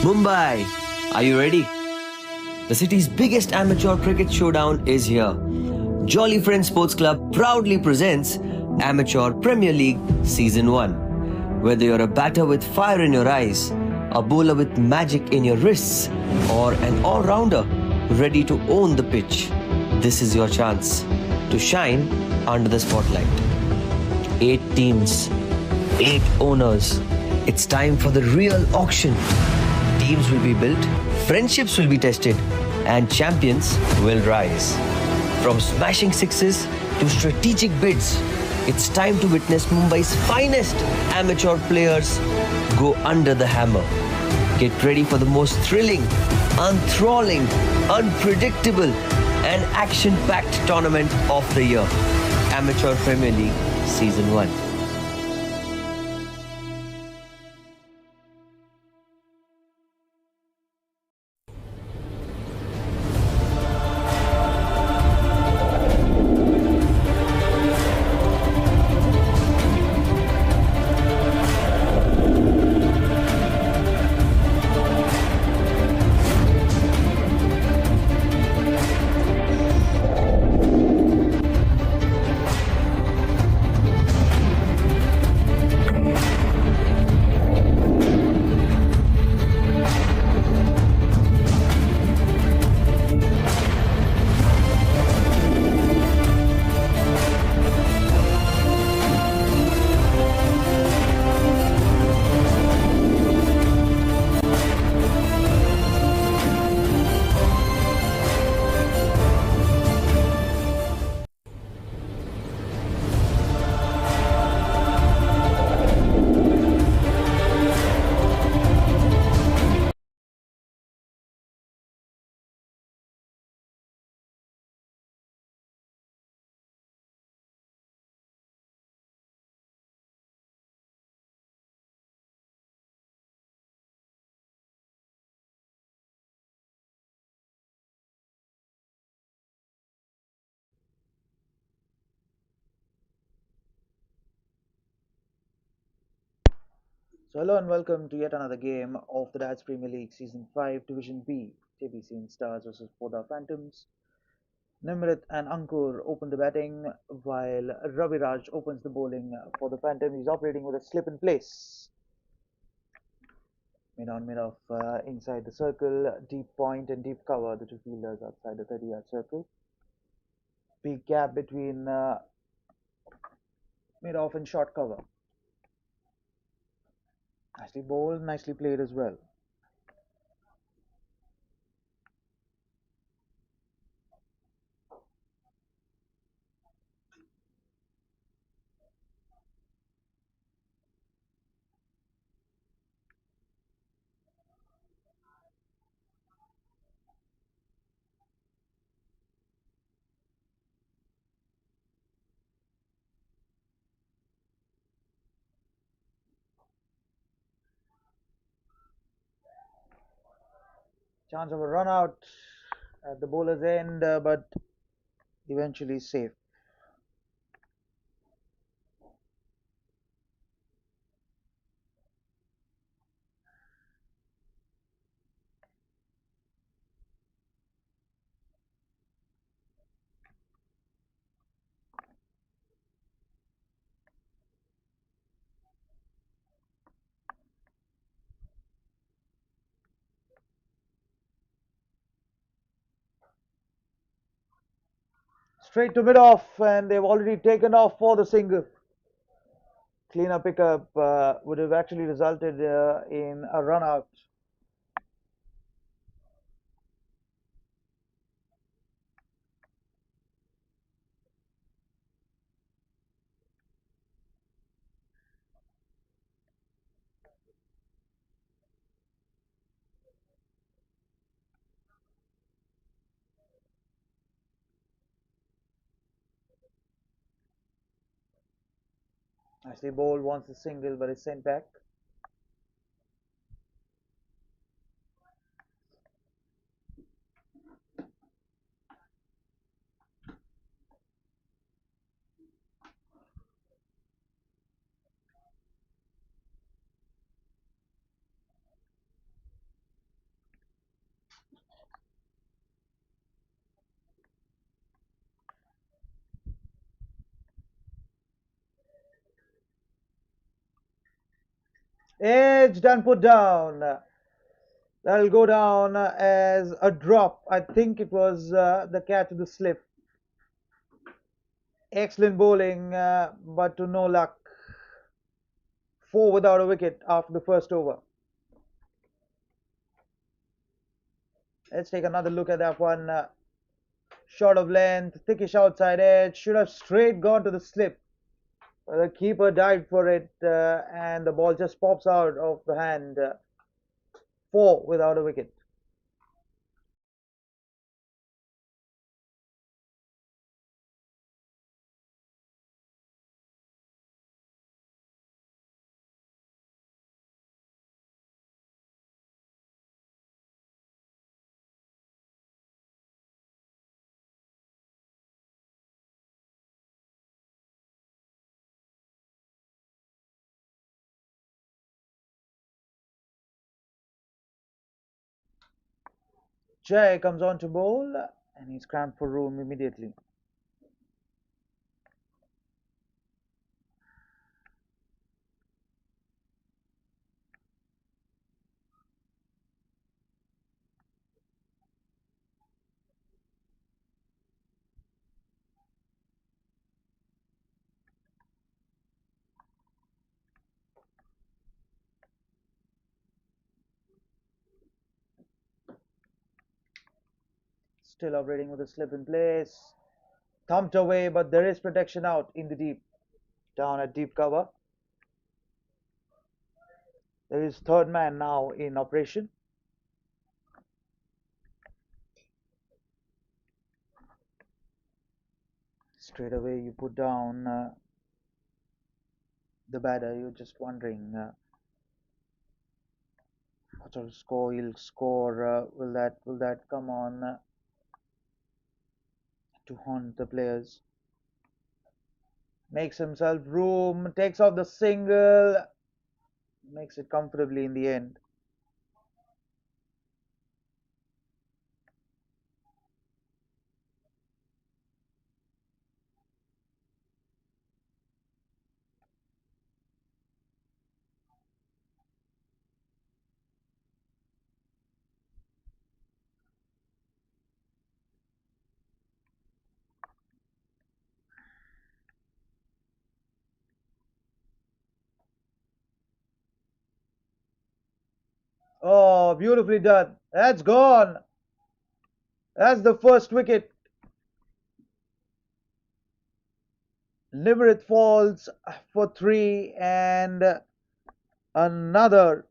Mumbai, are you ready? The city's biggest amateur cricket showdown is here. Jolly Friends Sports Club proudly presents Amateur Premier League Season 1. Whether you're a batter with fire in your eyes, a bowler with magic in your wrists, or an all-rounder ready to own the pitch, this is your chance to shine under the spotlight. 8 teams, 8 owners. It's time for the real auction. Teams will be built, friendships will be tested, and champions will rise. From smashing sixes to strategic bids, it's time to witness Mumbai's finest amateur players go under the hammer. Get ready for the most thrilling, enthralling, unpredictable, and action-packed tournament of the year. Amateur Premier League Season 1. So hello and welcome to yet another game of the Dad's Premier League Season 5 Division B. JBCN Stars versus Poddar Phantoms. Nimrit and Ankur open the batting while Ravi Raj opens the bowling for the Phantom. He's operating with a slip in place. Mid on, mid off, inside the circle, deep point and deep cover, the two fielders outside the 30-yard circle. Big gap between mid off and short cover. Nicely bowled, nicely played as well. Chance of a run out at the bowler's end, but eventually safe. Straight to mid off, and they've already taken off for the single. Cleaner pickup would have actually resulted in a run out. Nicely bowled, wants the single, but it's sent back. Edged and put down. That'll go down as a drop. I think it was the catch of the slip. Excellent bowling, but to no luck. Four without a wicket after the first over. Let's take another look at that one. Short of length, thickish outside edge. Should have straight gone to the slip. The keeper dived for it, and the ball just pops out of the hand. Four without a wicket. Jay comes on to bowl, and he's cramped for room immediately. Still operating with a slip in place. Thumped away, but there is protection out in the deep. Down at deep cover. There is third man now in operation. Straight away you put down the batter. You're just wondering what sort of score he'll score. Will that come on to haunt the players? Makes himself room, takes off the single, makes it comfortably in the end. Oh, beautifully done. That's gone. That's the first wicket. Liverith falls for three, and another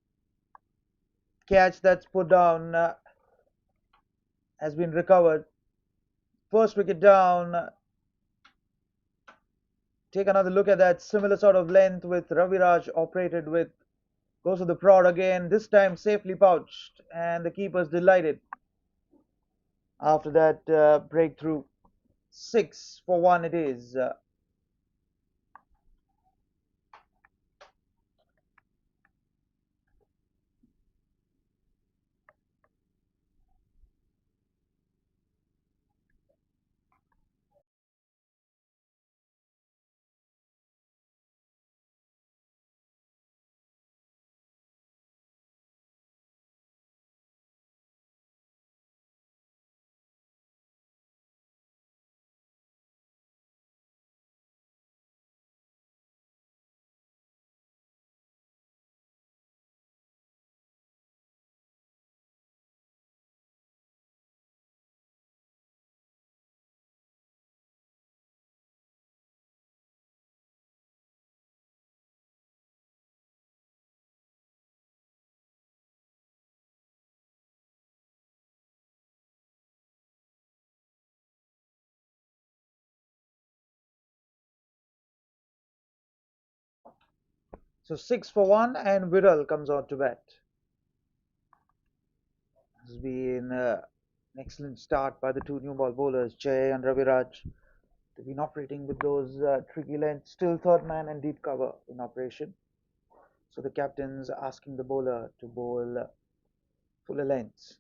catch that's put down has been recovered. First wicket down. Take another look at that similar sort of length with Raviraj operated with. Goes to the prod again, this time safely pouched, and the keeper's delighted after that breakthrough. 6 for 1 it is. So 6 for 1, and Viral comes on to bat. This has been an excellent start by the two new ball bowlers, Jay and Raviraj. They've been operating with those tricky lengths. Still third man and deep cover in operation. So the captain's asking the bowler to bowl fuller lengths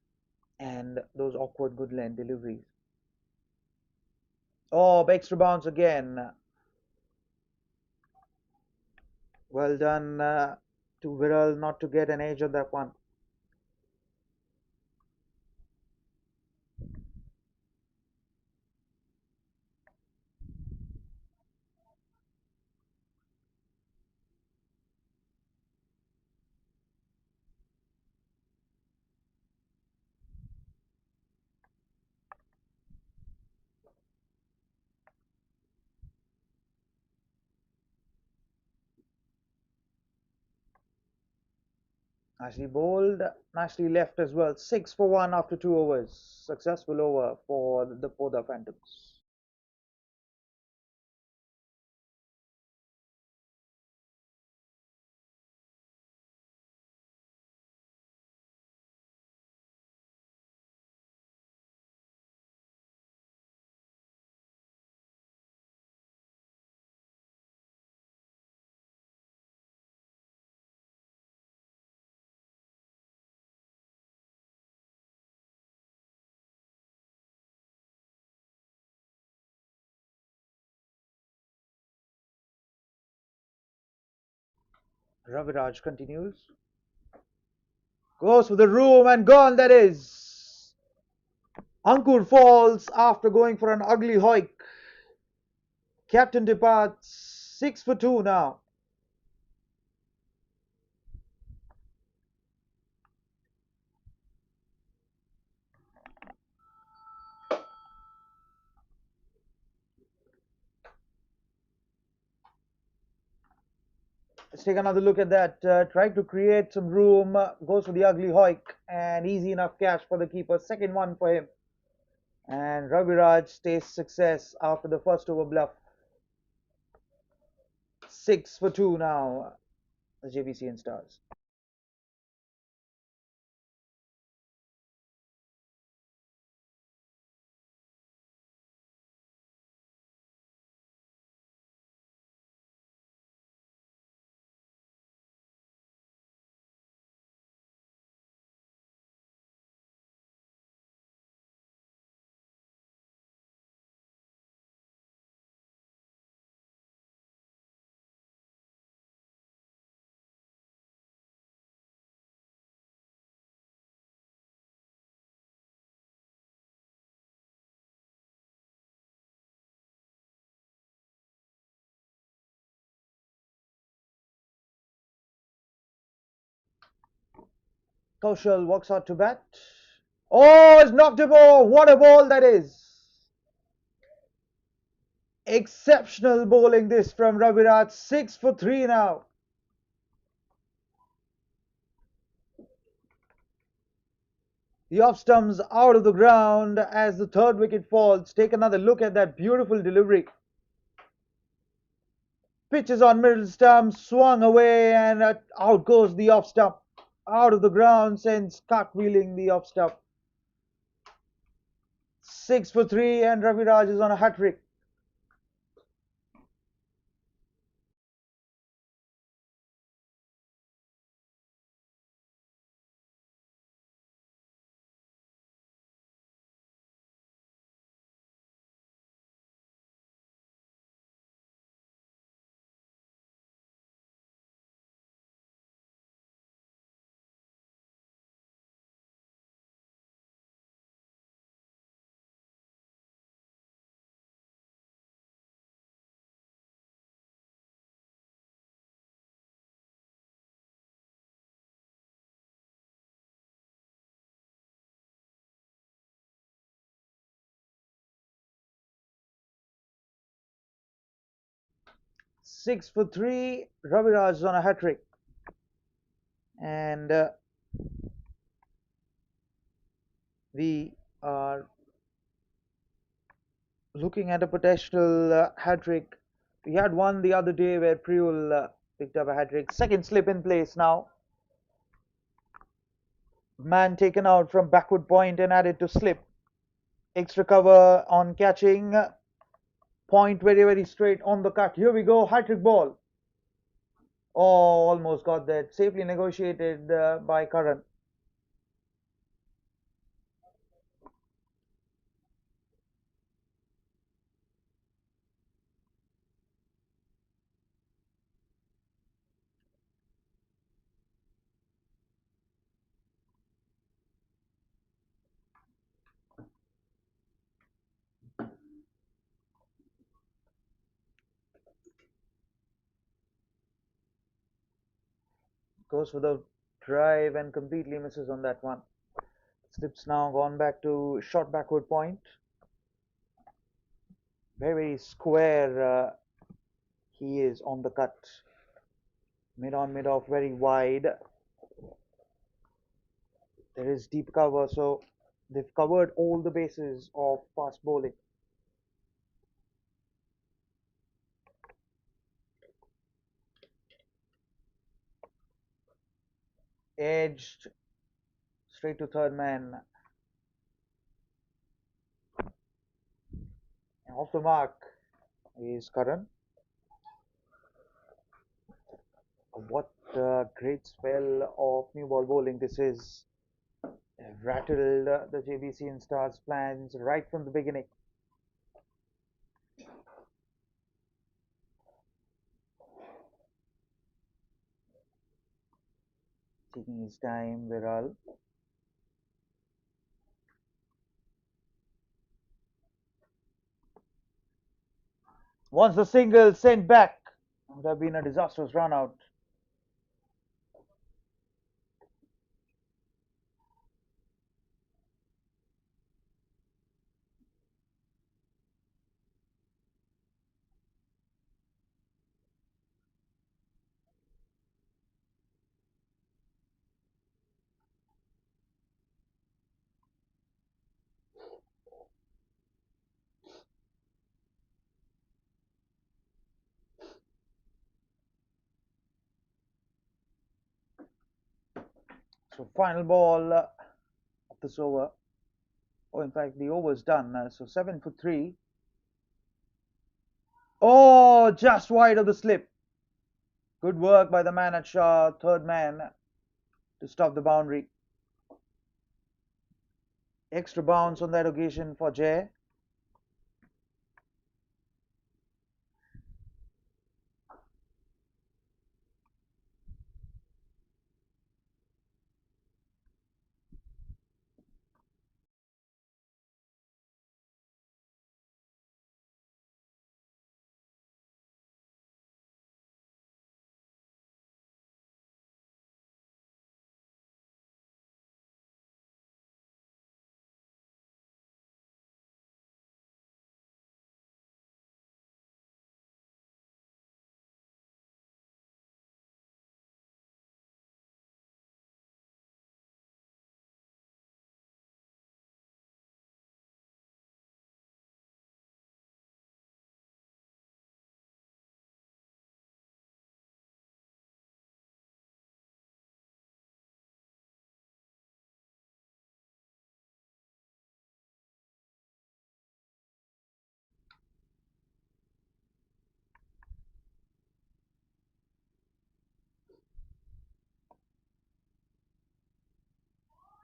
and those awkward good length deliveries. Oh, extra bounce again. Well done to Viral not to get an edge on that one. Nicely bowled, nicely left as well. 6 for 1 after 2 overs. Successful over for the Poddar Phantoms. Raviraj continues. Goes for the room and gone that is. Ankur falls after going for an ugly hoik. Captain departs 6 for 2 now. Let's take another look at that. Trying to create some room. Goes for the ugly hoik and easy enough catch for the keeper. Second one for him. And Raviraj tastes success after the first over bluff. 6 for 2 now. The JBCN Stars. Kaushal walks out to bat. Oh, it's knocked a ball. What a ball that is. Exceptional bowling this from Raviraj. 6 for 3 now. The off stumps out of the ground as the third wicket falls. Take another look at that beautiful delivery. Pitches on middle stump, swung away, and out goes the off stump. Out of the ground, sends cartwheeling the off stump. 6 for 3, and Raviraj is on a hat trick. 6 for 3, Raviraj is on a hat trick. And we are looking at a potential hat trick. We had one the other day where Priyul picked up a hat trick. Second slip in place now. Man taken out from backward point and added to slip. Extra cover on catching. Point very, very straight on the cut. Here we go. Hat trick ball. Oh, almost got that. Safely negotiated by Karan. Goes for the drive and completely misses on that one. Slips now gone back to short backward point. Very square he is on the cut. Mid on, mid off, very wide. There is deep cover, so they've covered all the bases of fast bowling. Edged straight to third man. Off the mark is Karan. What a great spell of new ball bowling this is. They've rattled the JBCN Stars plans right from the beginning. Taking his time, Viral. Once the single sent back, would have been a disastrous run out. So final ball of this over. Oh, in fact, the over's done. So 7 for 3. Oh, just wide of the slip. Good work by the man at Shah, third man, to stop the boundary. Extra bounce on that occasion for Jay.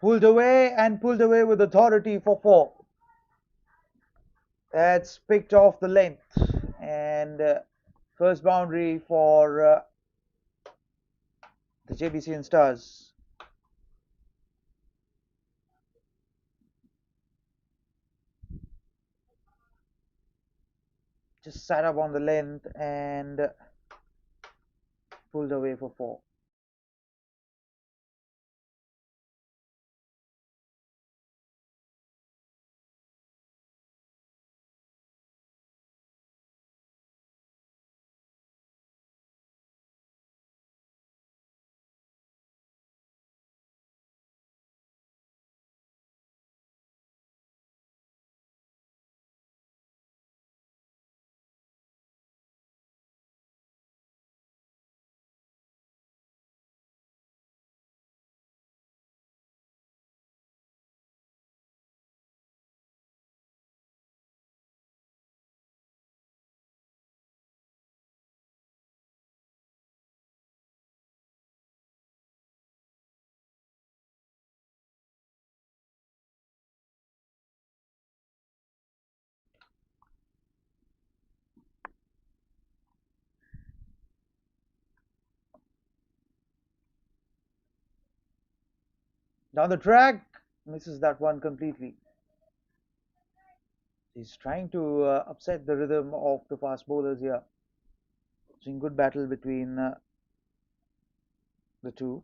Pulled away and pulled away with authority for 4. That's picked off the length. And first boundary for the JBCN Stars. Just sat up on the length and pulled away for 4. Down the track, misses that one completely. He's trying to upset the rhythm of the fast bowlers here. Seeing good battle between the two.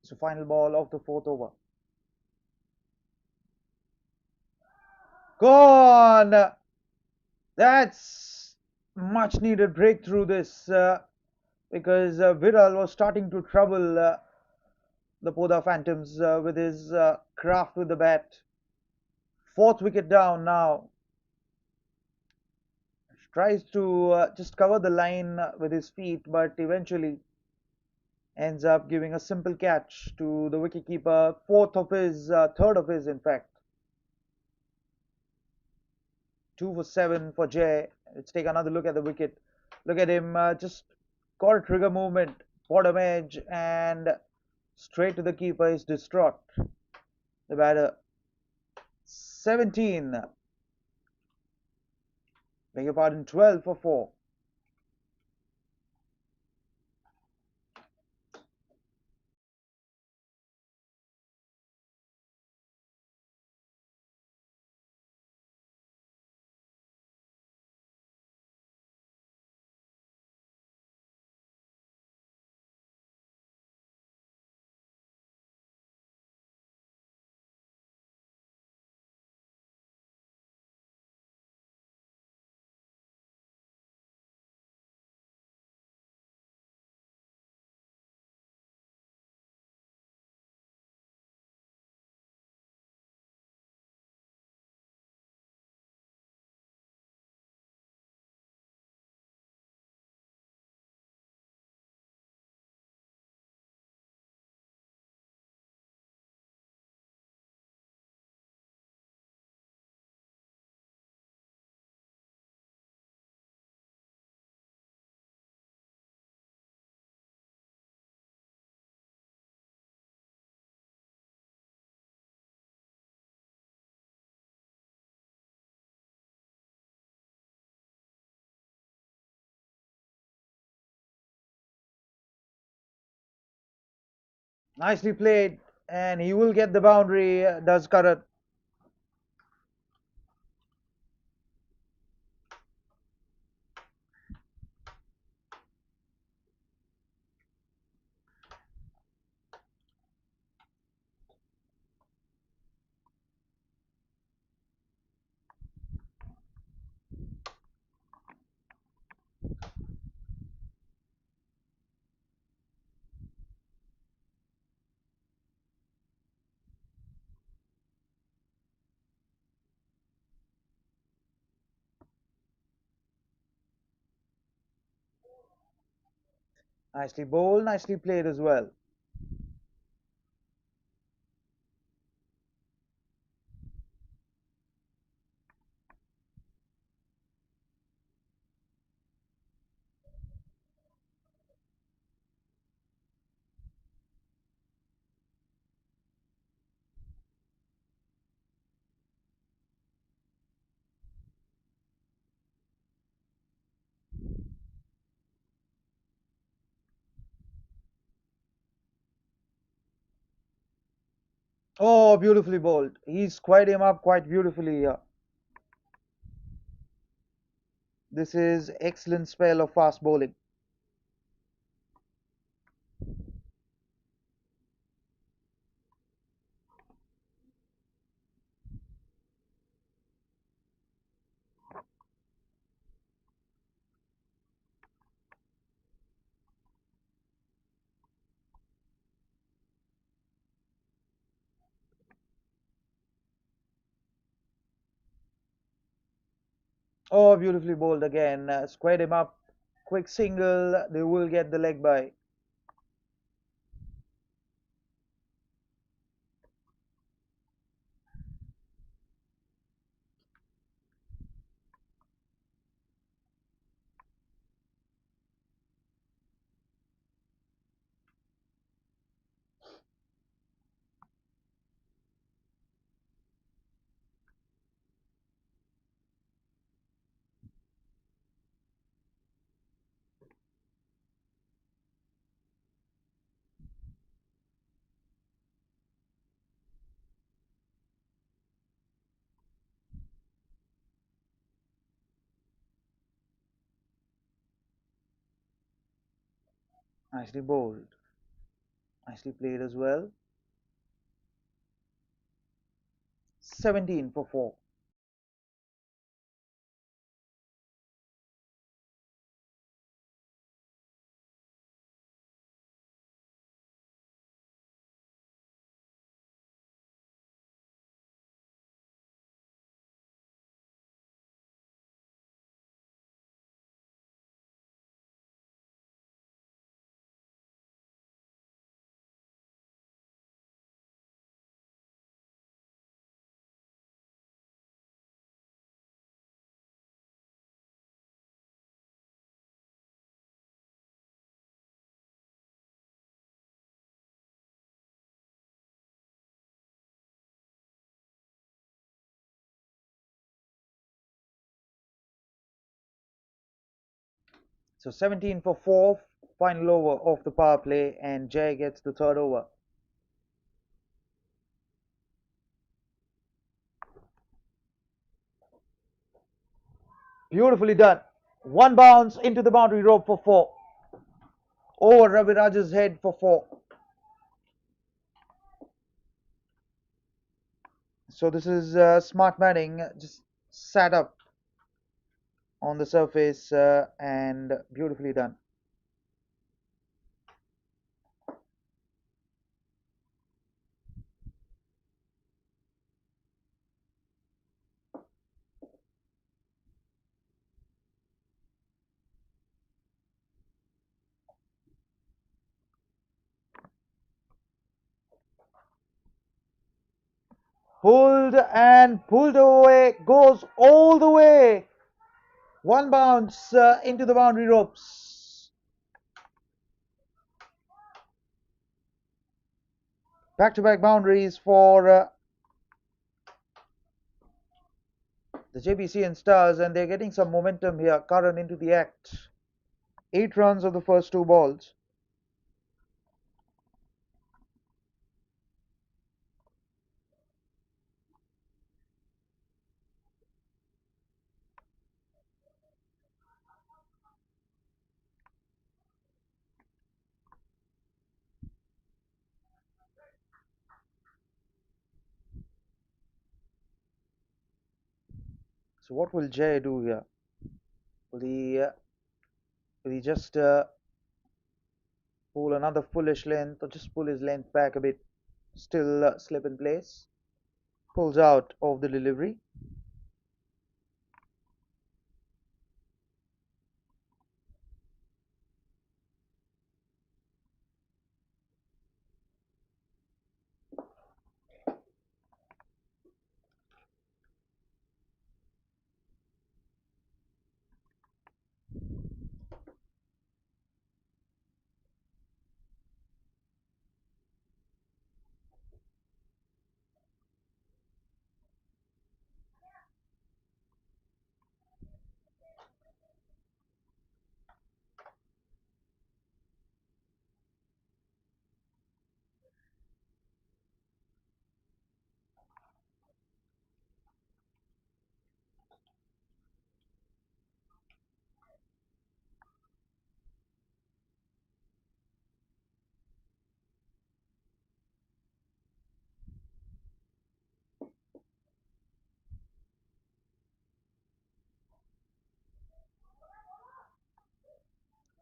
So final ball of the fourth over. Gone! That's much needed breakthrough this because Viral was starting to trouble the Poddar Phantoms with his craft with the bat. Fourth wicket down now. Tries to just cover the line with his feet, but eventually ends up giving a simple catch to the wicketkeeper. Third of his, in fact. 2 for 7 for Jay. Let's take another look at the wicket. Look at him, just caught a trigger movement, bottom edge, and straight to the keeper. Is distraught. The batter. 17. Beg your pardon, 12 for 4. Nicely played, and he will get the boundary, does Karat. Nicely bowled, nicely played as well. Oh, beautifully bowled. He's squared him up quite beautifully here. This is excellent spell of fast bowling. Oh, beautifully bowled again. Squared him up. Quick single. They will get the leg by. Nicely bowled. Nicely played as well. 17 for 4. So 17 for 4, final over of the power play, and Jay gets the third over. Beautifully done. One bounce into the boundary rope for 4. Over Ravi Raj's head for 4. So this is smart batting, just sat up on the surface and beautifully done. Pulled and pulled away, goes all the way. One bounce into the boundary ropes. Back-to-back boundaries for the JBCN Stars, and they're getting some momentum here. Karan into the act. 8 runs of the first 2 balls. So what will Jay do here? Will he just pull another foolish length, or just pull his length back a bit? Still slip in place. Pulls out of the delivery.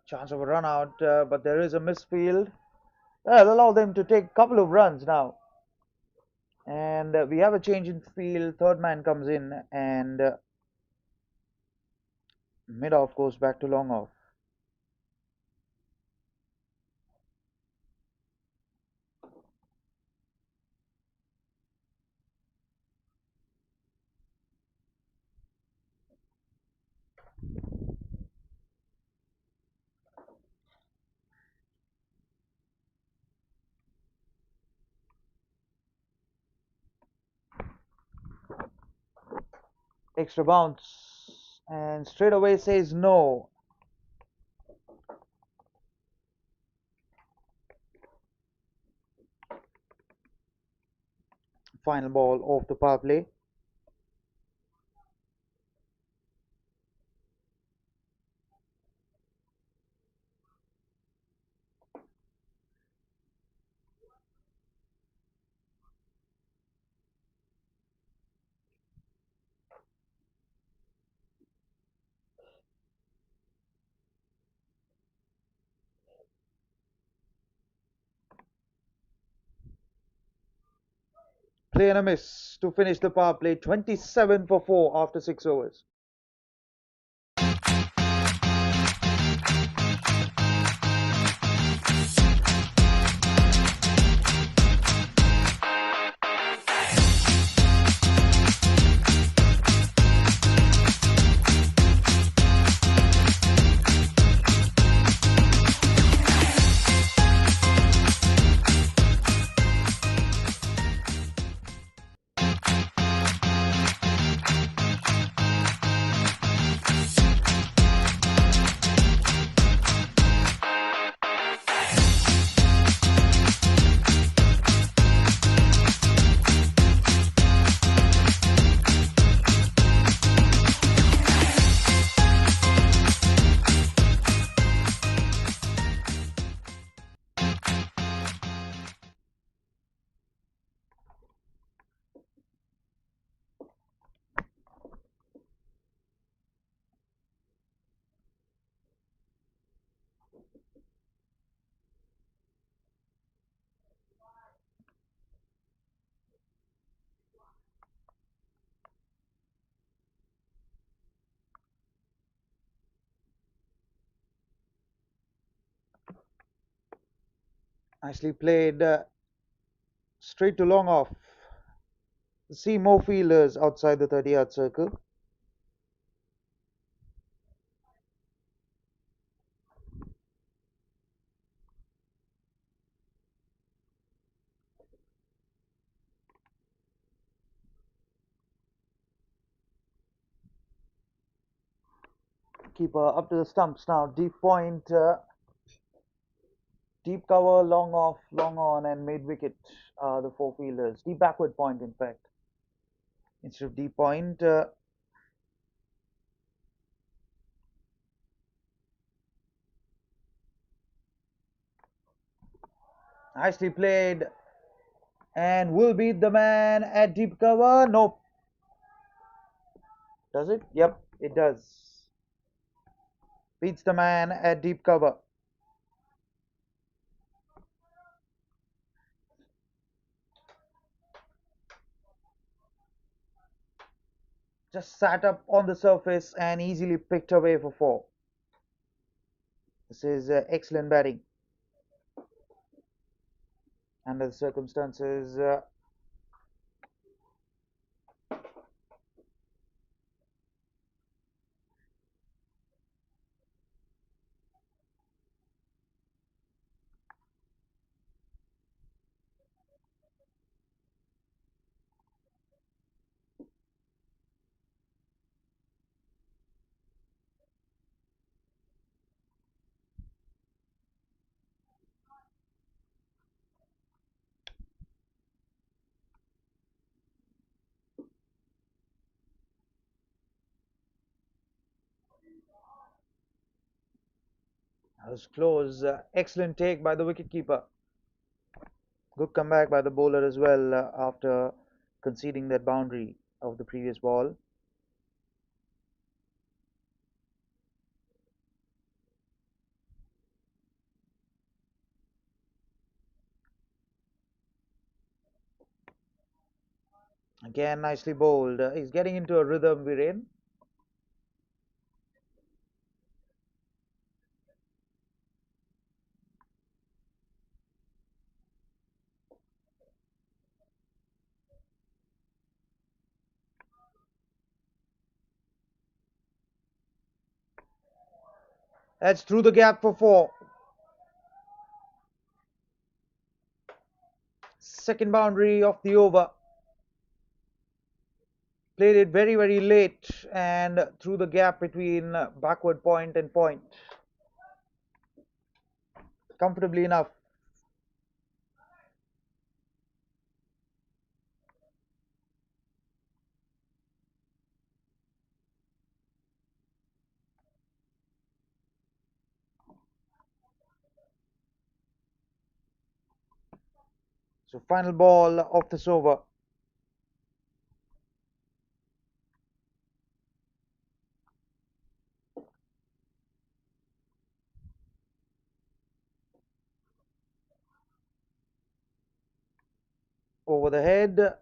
Chance of a run out, but there is a misfield. That'll allow them to take a couple of runs now. And we have a change in field. Third man comes in, and mid off goes back to long off. Extra bounce, and straight away says no. Final ball of the power play. Play and a miss to finish the power play. 27 for 4 after 6 overs. Nicely played, straight to long off. See more fielders outside the 30-yard circle. Keeper up to the stumps now. Deep point, deep cover, long off, long on, and mid wicket. The four fielders. Deep backward point, in fact, instead of deep point. Nicely played, and will beat the man at deep cover. Nope. Does it? Yep, it does. Beats the man at deep cover. Just sat up on the surface and easily picked away for 4. This is excellent batting under the circumstances. That was close. Excellent take by the wicketkeeper. Good comeback by the bowler as well after conceding that boundary of the previous ball. Again, nicely bowled. He's getting into a rhythm, Viren. That's through the gap for 4. Second boundary of the over. Played it very, very late and through the gap between backward point and point. Comfortably enough. So final ball of this over. Over the head.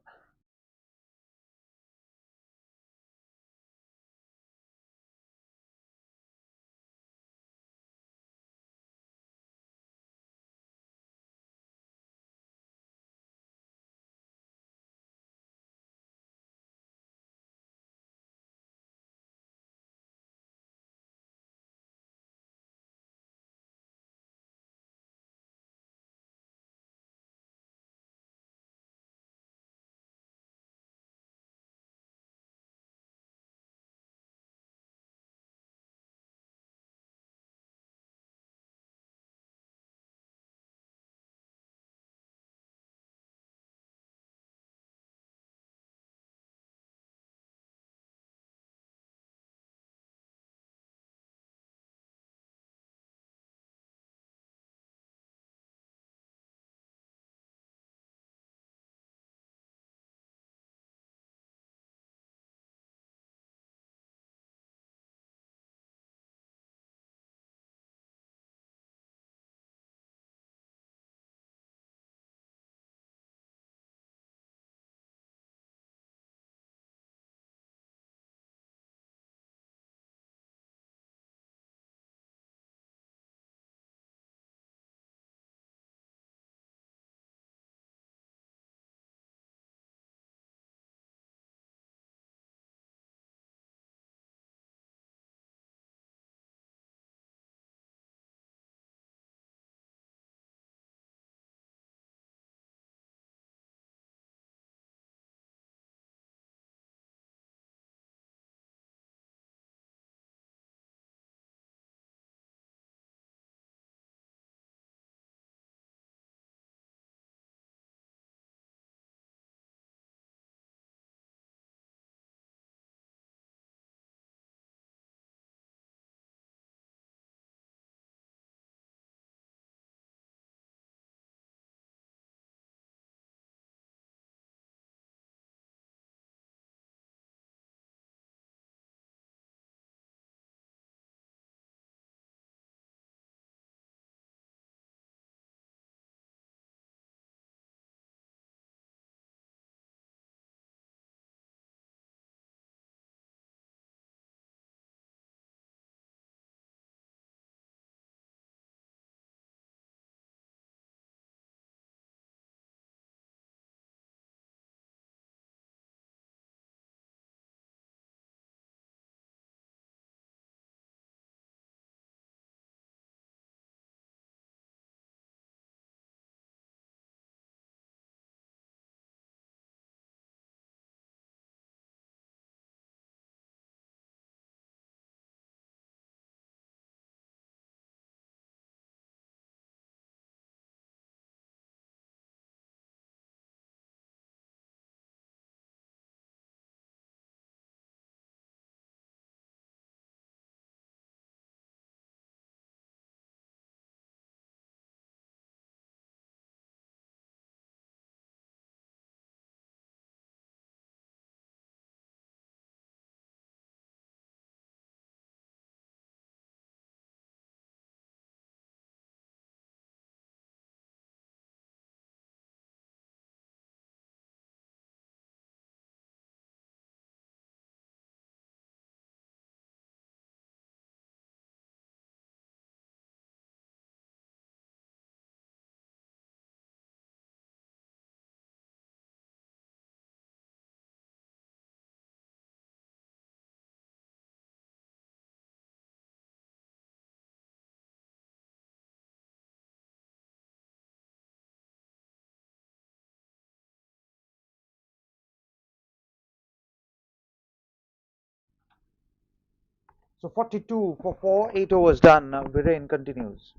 So 42 for 4, 8 overs done. Viren continues.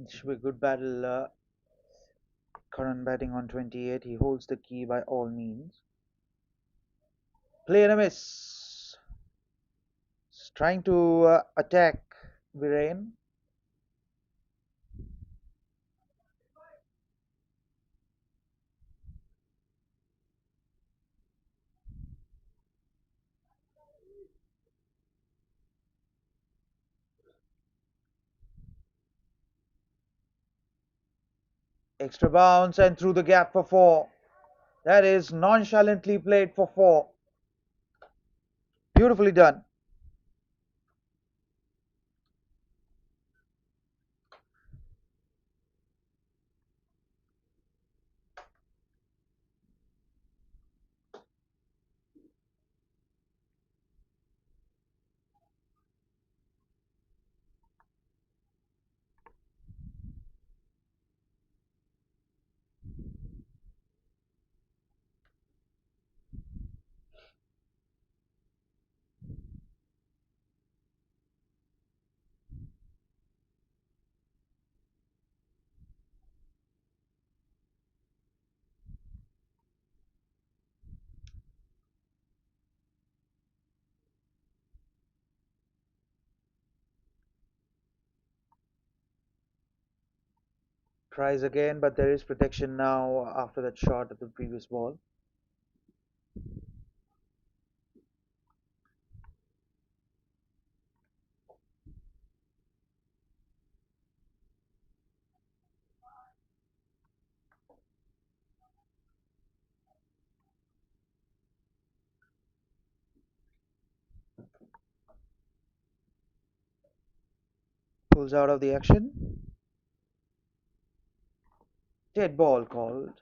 It should be a good battle. Current batting on 28. He holds the key by all means. Play and a miss. Trying to attack Viren. Extra bounce and through the gap for 4. That is nonchalantly played for 4. Beautifully done. Tries again, but there is protection now after that shot at the previous ball. Pulls out of the action. Dead ball called.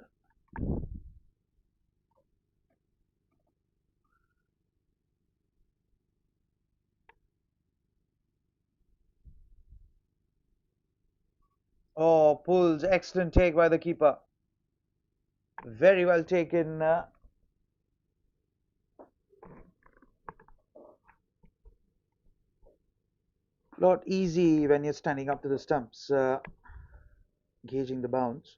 Oh, pulls. Excellent take by the keeper. Very well taken. Not easy when you're standing up to the stumps, gauging the bounce.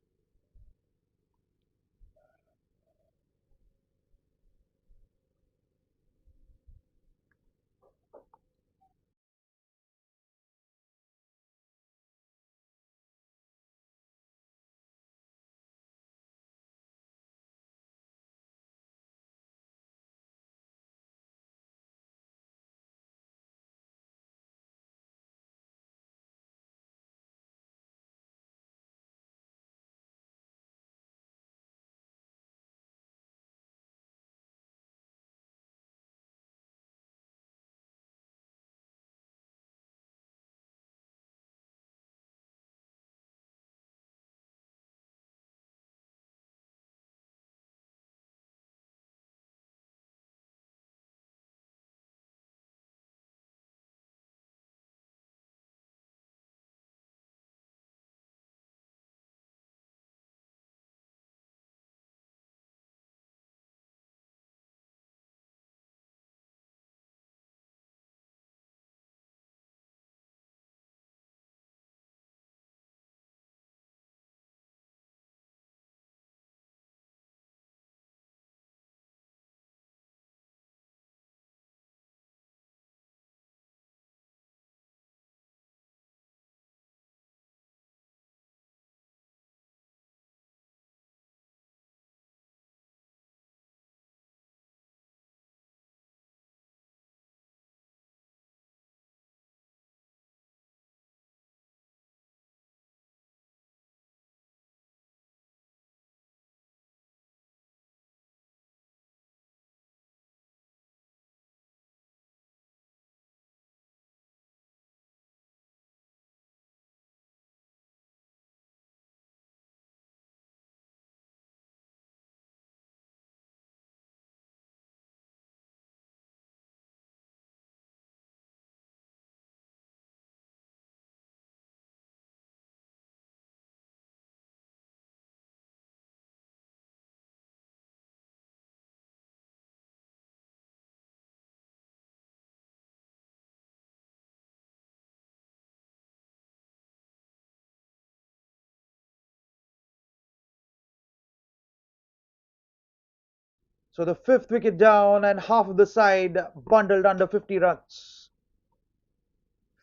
So the fifth wicket down and half of the side bundled under 50 runs.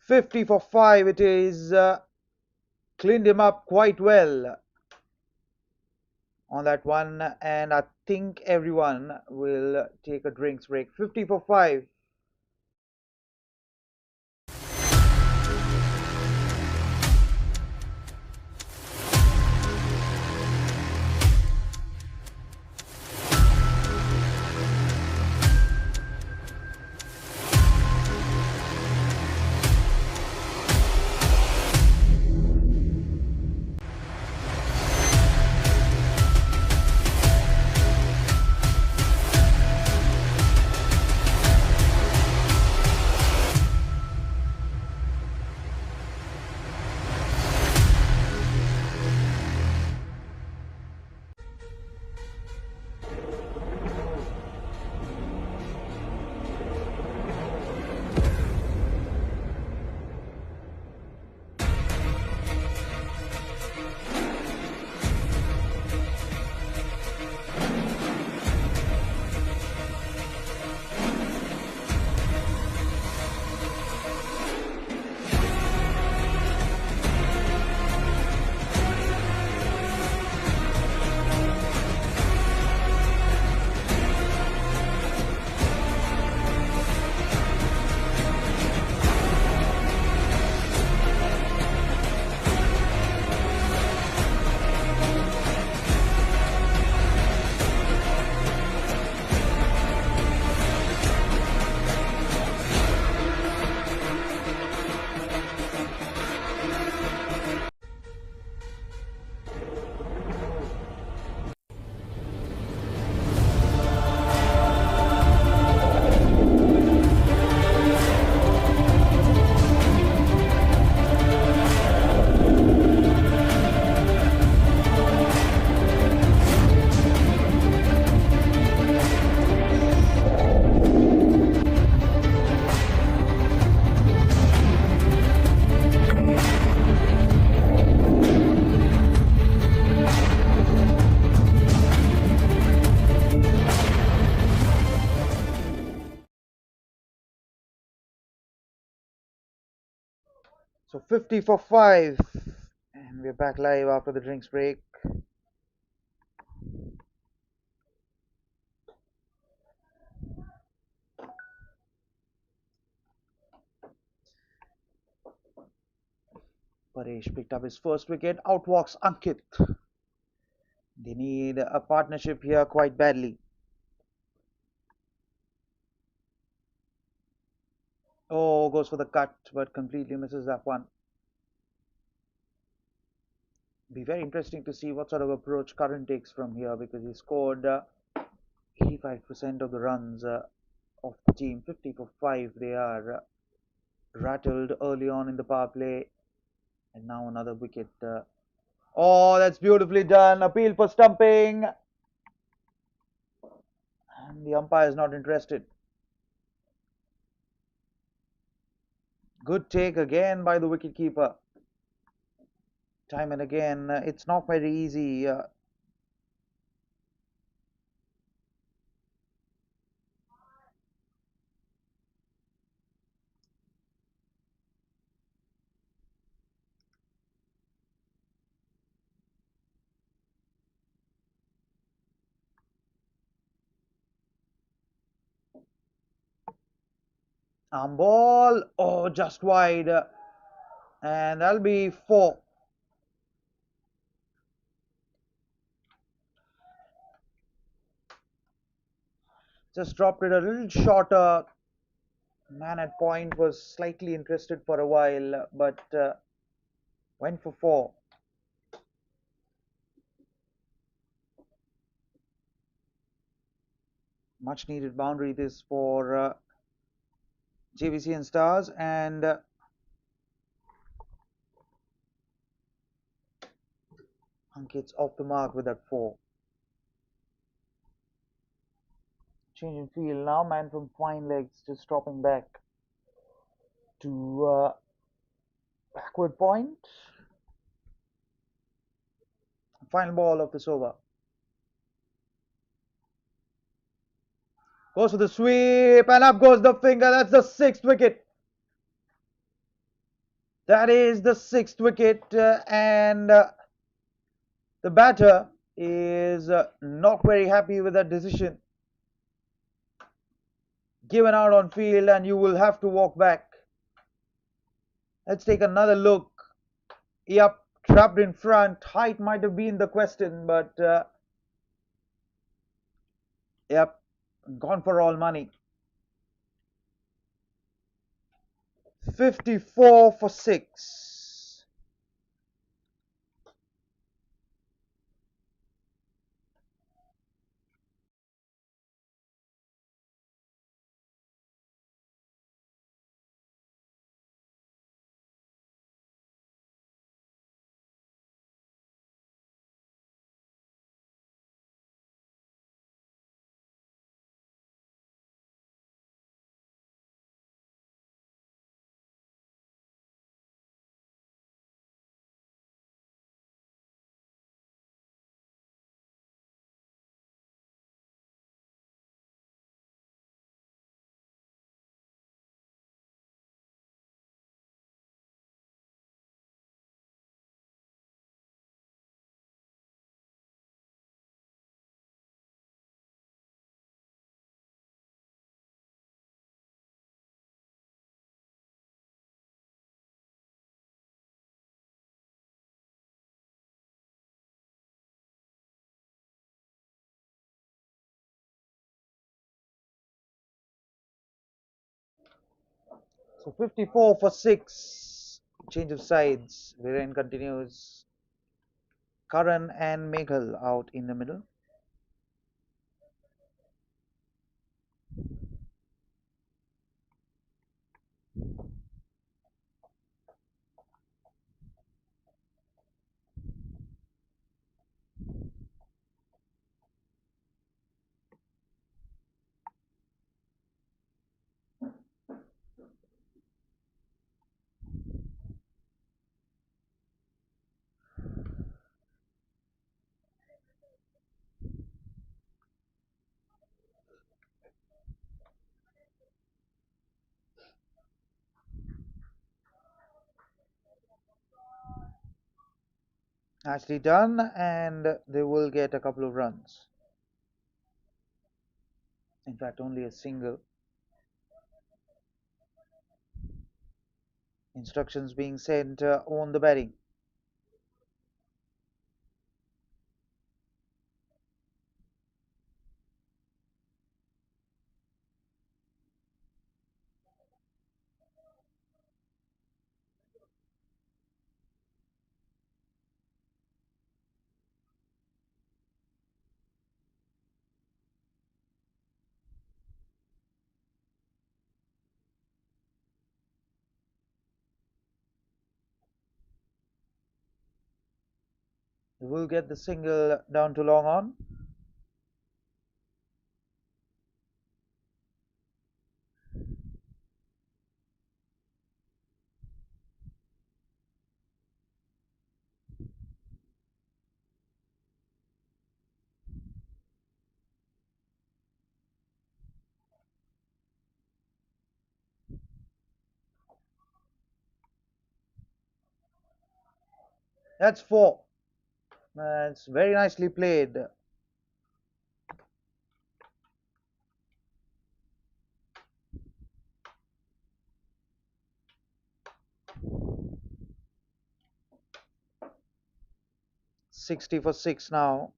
50 for 5 it is. Cleaned him up quite well on that one, and I think everyone will take a drinks break. 50 for 5. So 50 for 5. And we're back live after the drinks break. Paresh picked up his first wicket. Out walks Ankit. They need a partnership here quite badly. Oh, goes for the cut, but completely misses that one. Be very interesting to see what sort of approach Curran takes from here, because he scored 85% of the runs of the team. 50 for 5. They are rattled early on in the power play, and now another wicket. Oh, that's beautifully done. Appeal for stumping, and the umpire is not interested. Good take again by the wicketkeeper. Time and again, it's not very easy. Arm ball. Oh, just wide. And that'll be 4. Just dropped it a little shorter. Man at point was slightly interested for a while, but went for 4. Much needed boundary this for JBCN Stars, and Ankit's off the mark with that 4. Change in field now. Man from fine legs just dropping back to backward point. Final ball of this over. Goes for the sweep and up goes the finger. That's the 6th wicket. That is the 6th wicket, and the batter is not very happy with that decision. Given out on field, and you will have to walk back. Let's take another look. Yep, trapped in front. Height might have been the question, but yep, gone for all money. 54 for 6. So 54 for 6. Change of sides. Viren continues. Karan and Meghal out in the middle. Nicely done, and they will get a couple of runs. In fact, only a single. Instructions being sent on the batting. They will get the single down to long on. That's 4. That's very nicely played. $60 for 6 now.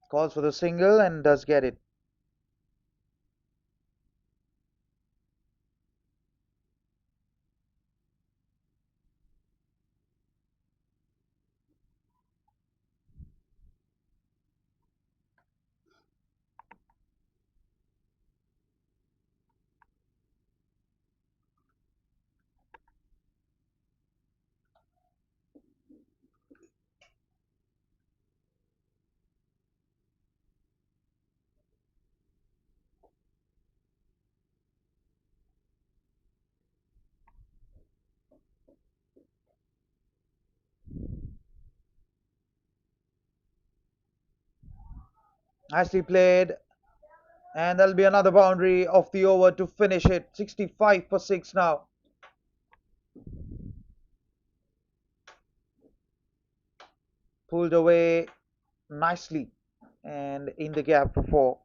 Calls for the single and does get it. Nicely played. And there'll be another boundary of the over to finish it. 65 for 6 now. Pulled away nicely and in the gap for 4.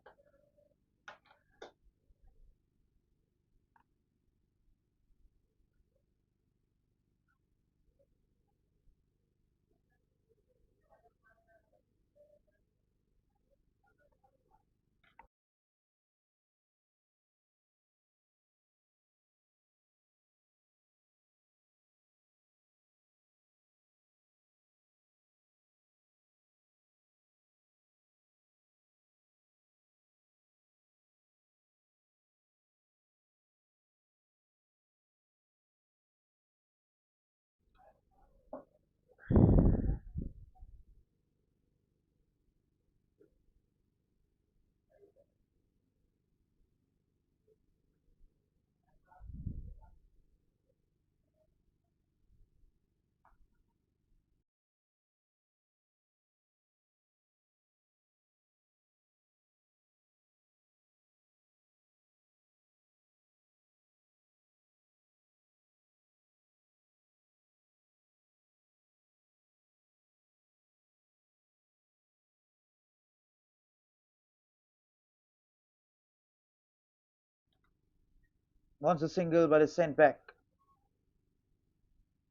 Wants a single but is sent back.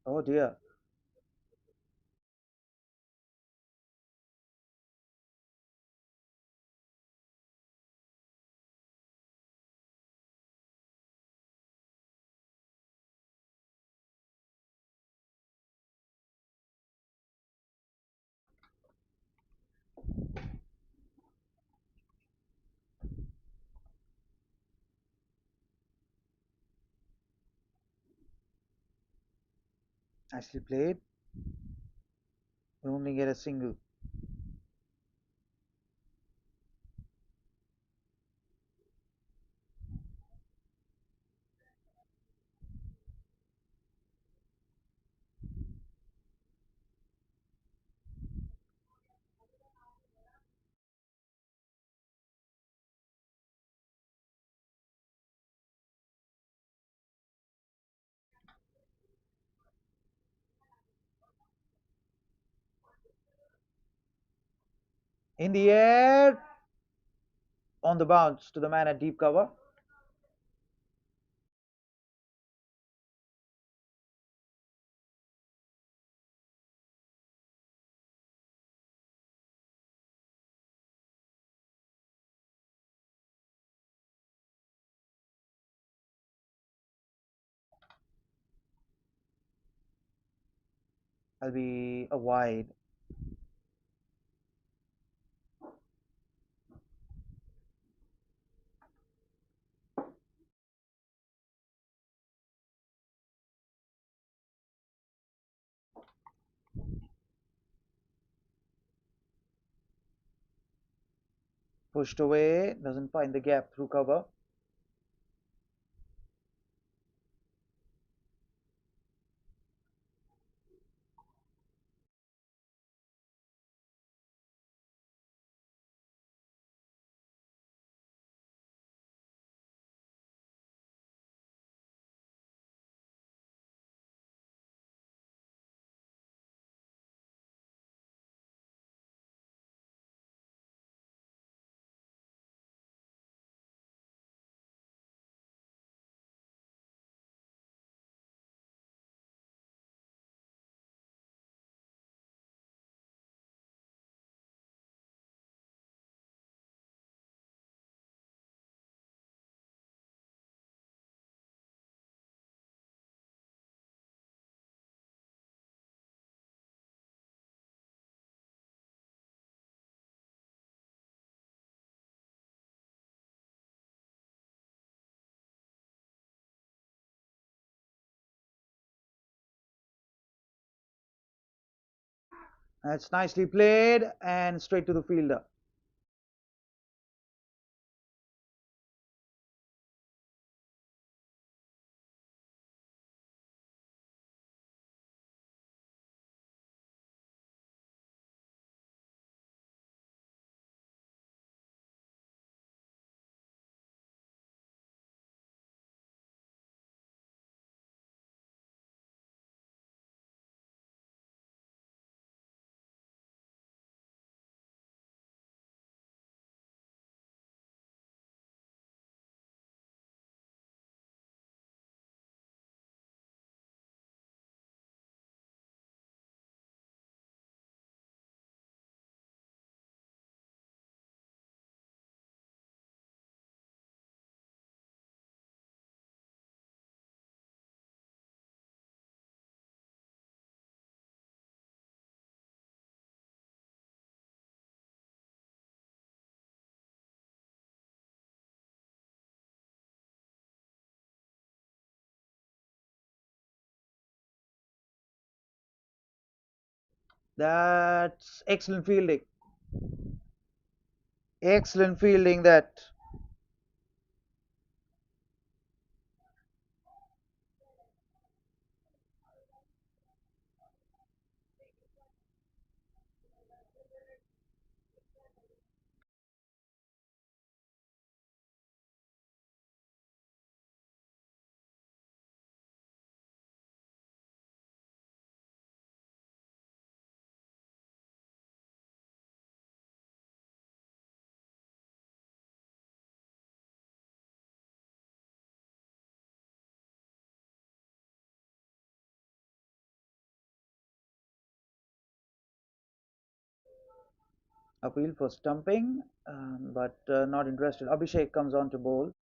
Oh dear. Nicely played. We only get a single. In the air. On the bounce to the man at deep cover. That'll be a wide. Pushed away. Doesn't find the gap through cover. That's nicely played and straight to the fielder. That's excellent fielding. Excellent fielding that. Appeal for stumping, but not interested. Abhishek comes on to bowl.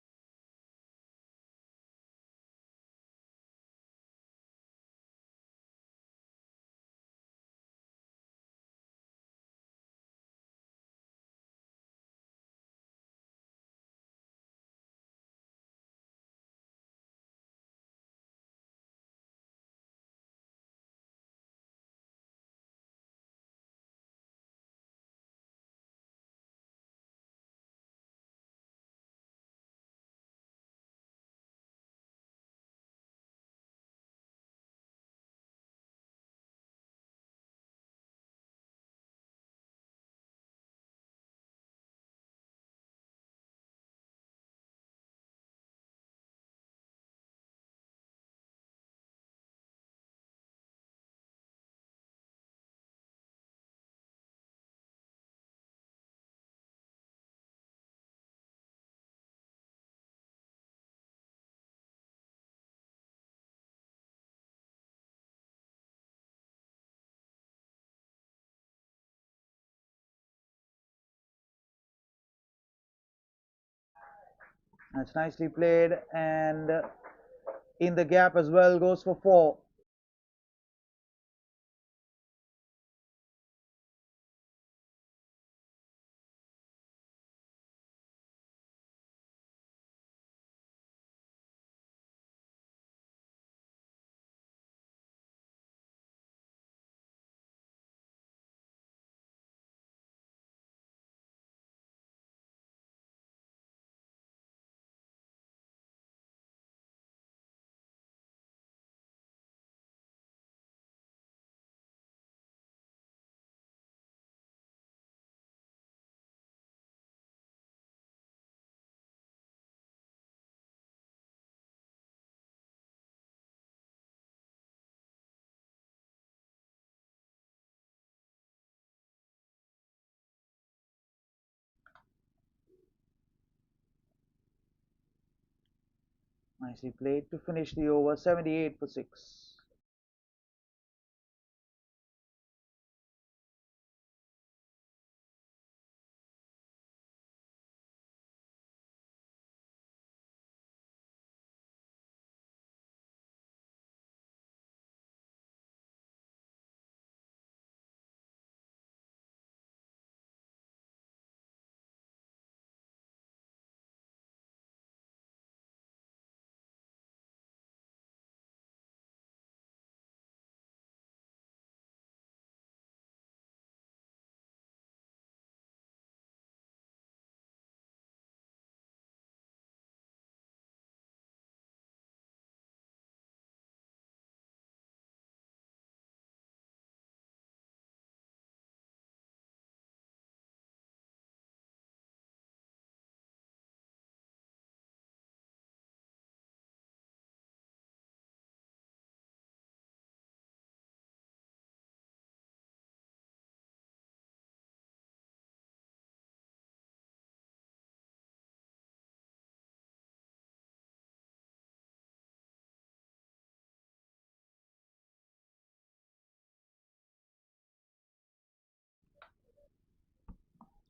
That's nicely played, and in the gap as well, goes for four. Nicely played to finish the over, 78 for 6.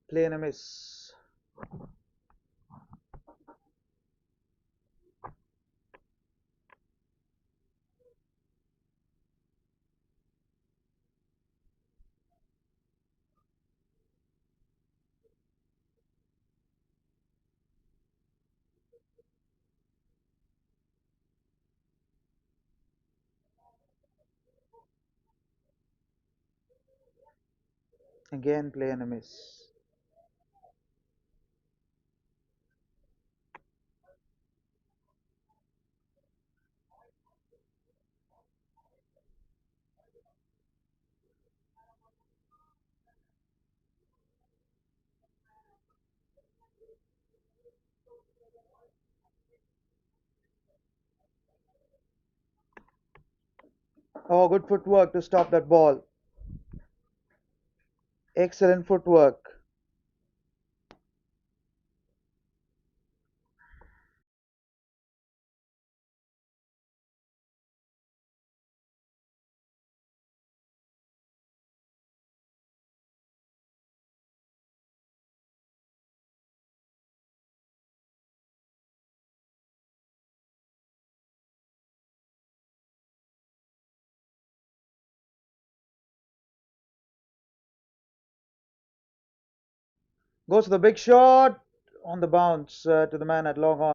Play and a miss. Again, play and a miss. Oh, good footwork to stop that ball. Excellent footwork. Goes to the big shot on the bounce to the man at long on.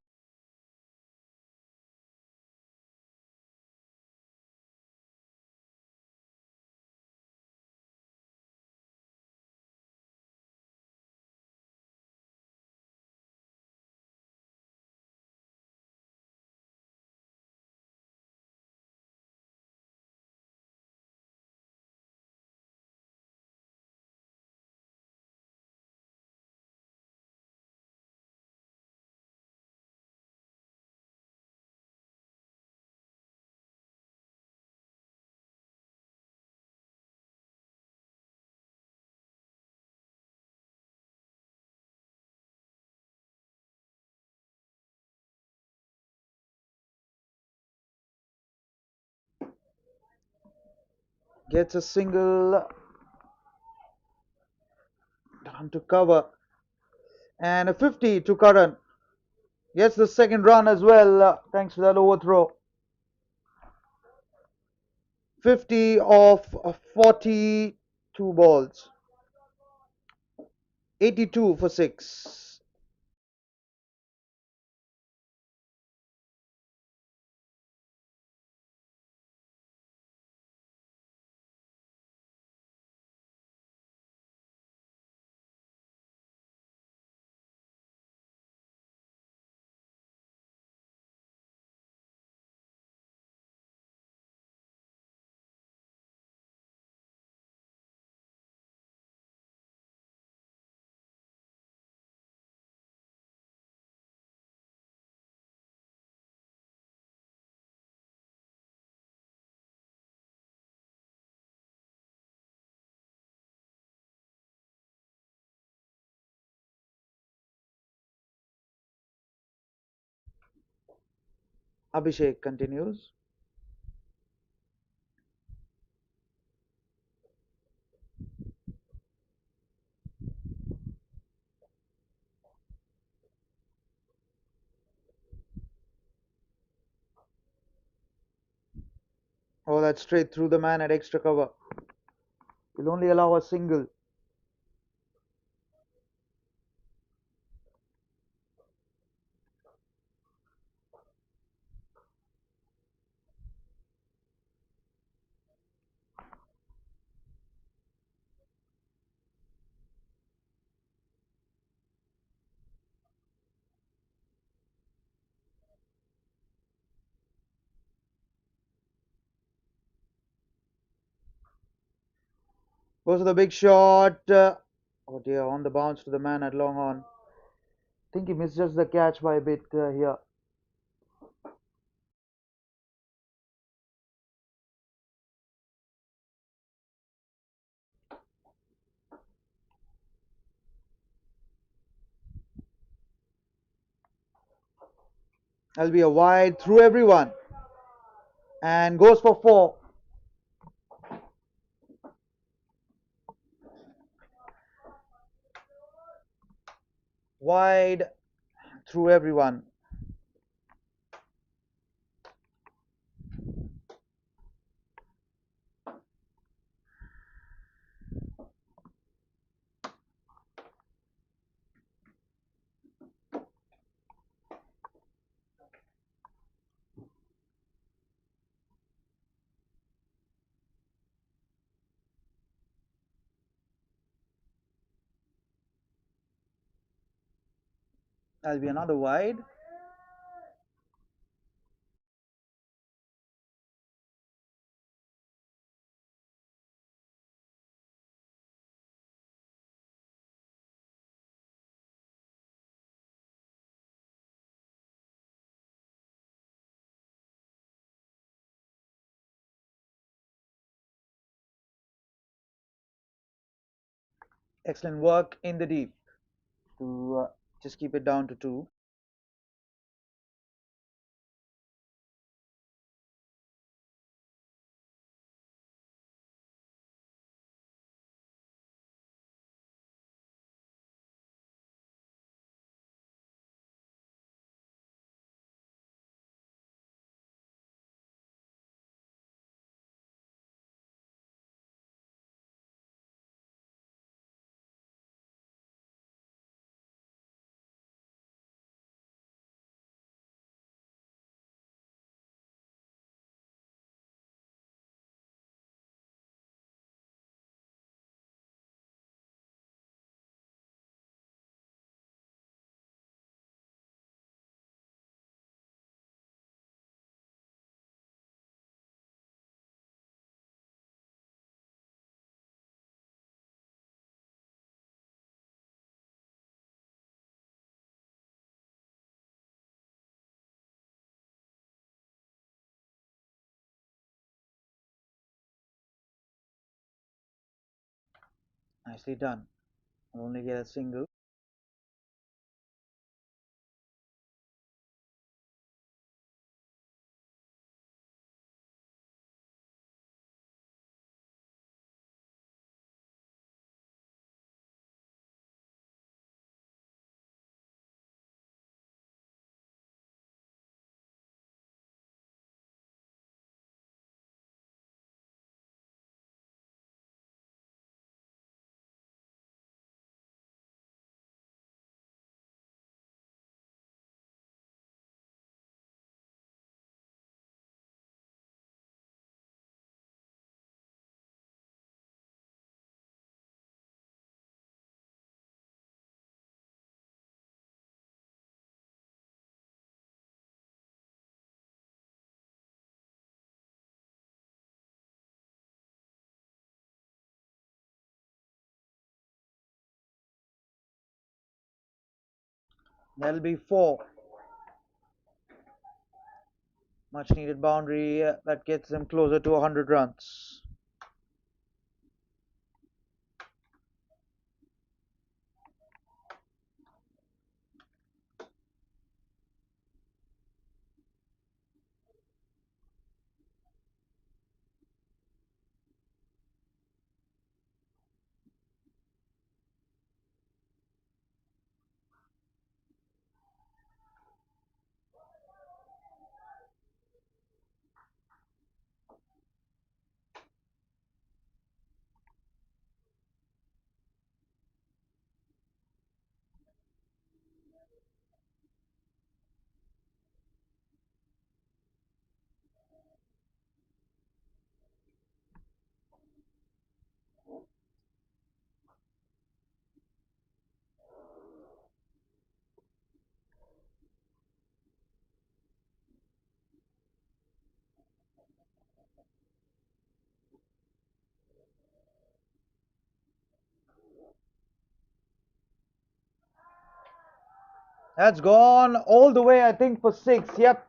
Gets a single down to cover. And a 50 to Karan. Gets the second run as well, thanks to that overthrow. 50 of 42 balls. 82 for 6. Abhishek continues. Oh, that's straight through the man at extra cover. Will only allow a single. Goes to the big shot. Oh dear, on the bounce to the man at long on. Think he misjudged the catch by a bit here. That'll be a wide through everyone. And goes for 4. Wide through everyone. That'll be another wide. Excellent work in the deep to just keep it down to two. Nicely done. I'll only get a single. That'll be four. Much needed boundary that gets them closer to 100 runs. That's gone all the way, I think, for six. Yep.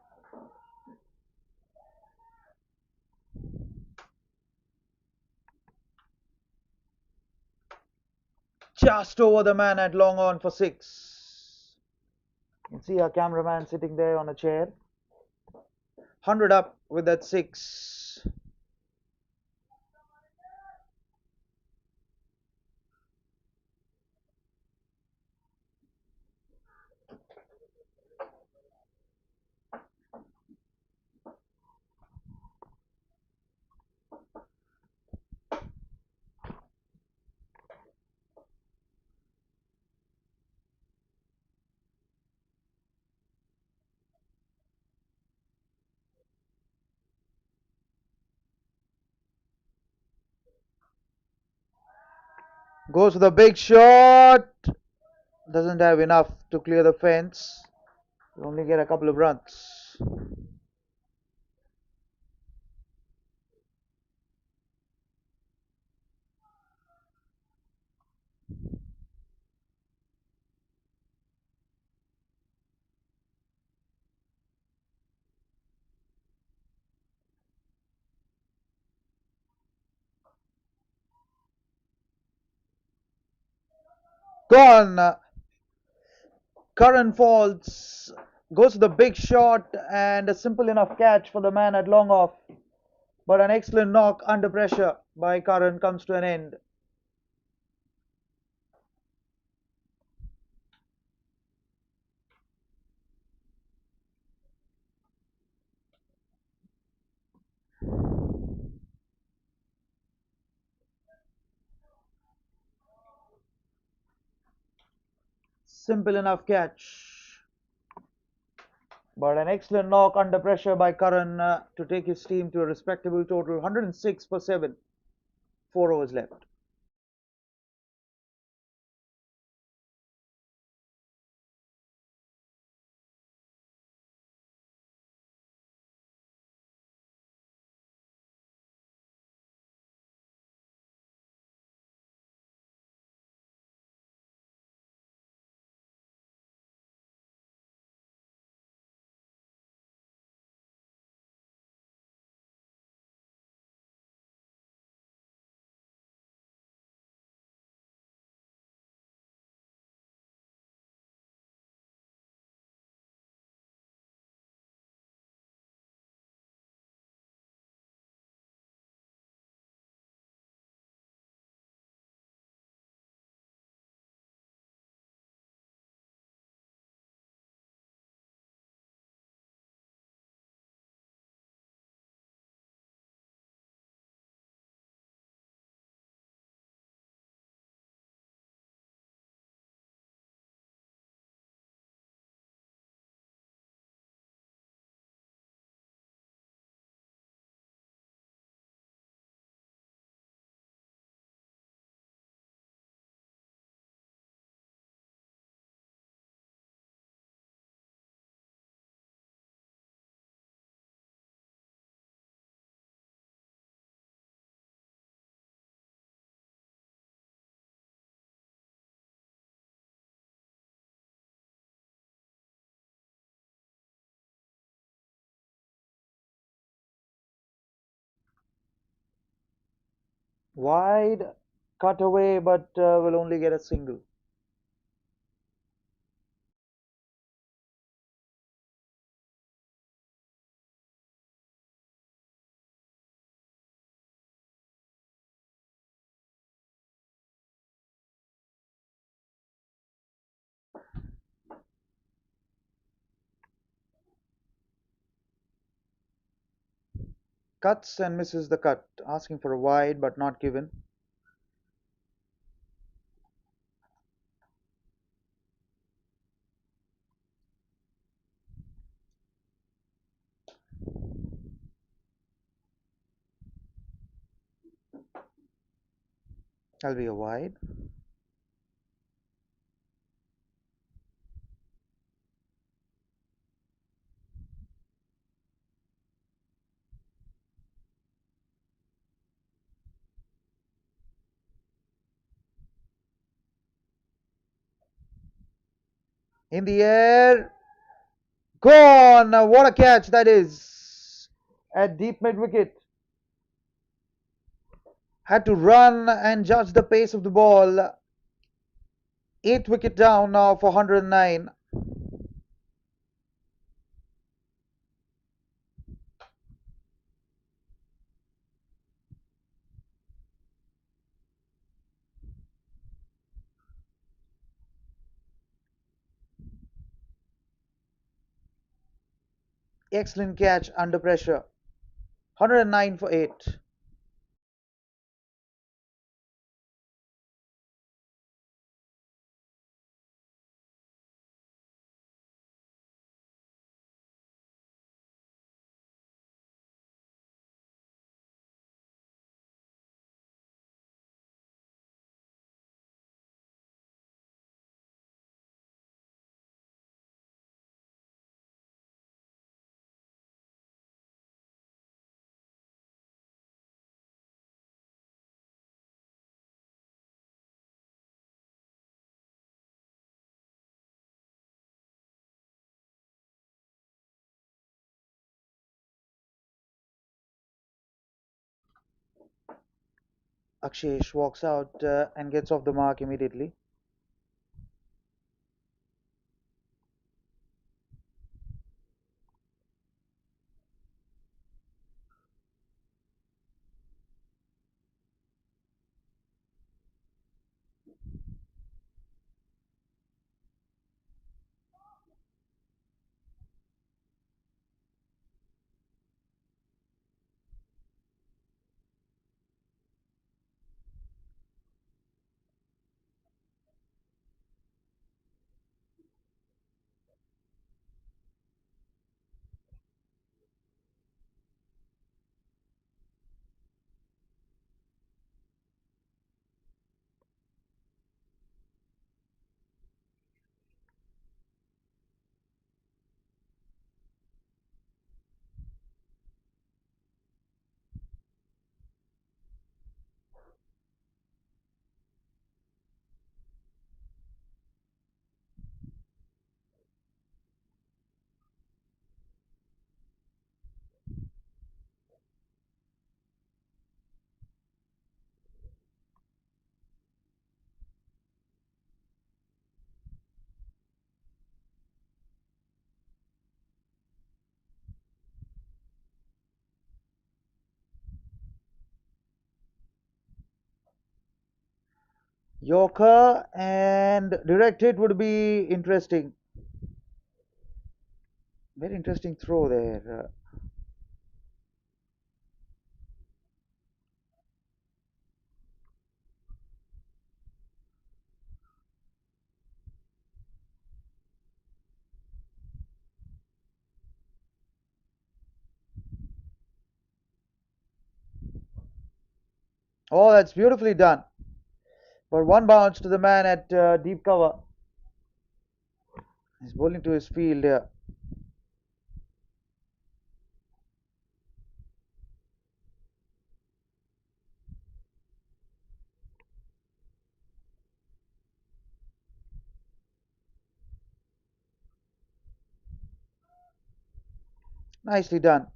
Just over the man at long on for six. You can see our cameraman sitting there on a chair. 100 up with that six. Goes for the big shot. doesn't have enough to clear the fence. We only get a couple of runs. Gone. Curran falls, goes to the big shot, and a simple enough catch for the man at long off. But an excellent knock under pressure by Curran comes to an end. Simple enough catch. But an excellent knock under pressure by Curran to take his team to a respectable total 106 for 7. 4 overs left. Wide, cut away, but will only get a single. Cuts and misses the cut, asking for a wide but not given. That'll be a wide. In the air, gone! What a catch that is! At deep mid wicket. Had to run and judge the pace of the ball. 8th wicket down now for 109. Excellent catch under pressure. 109 for 8. Akshesh walks out and gets off the mark immediately. Yorker and direct hit would be interesting. Very interesting throw there. Oh, that's beautifully done. But one bounce to the man at deep cover. He's bowling to his field here. Nicely done.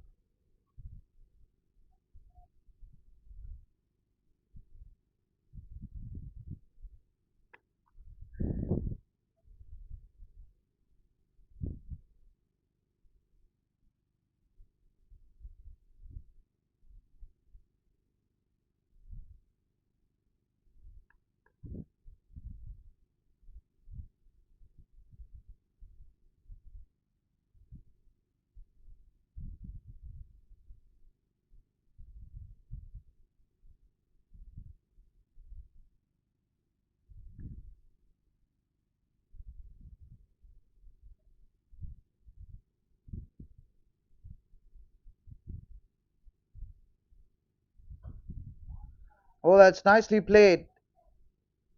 Oh, that's nicely played.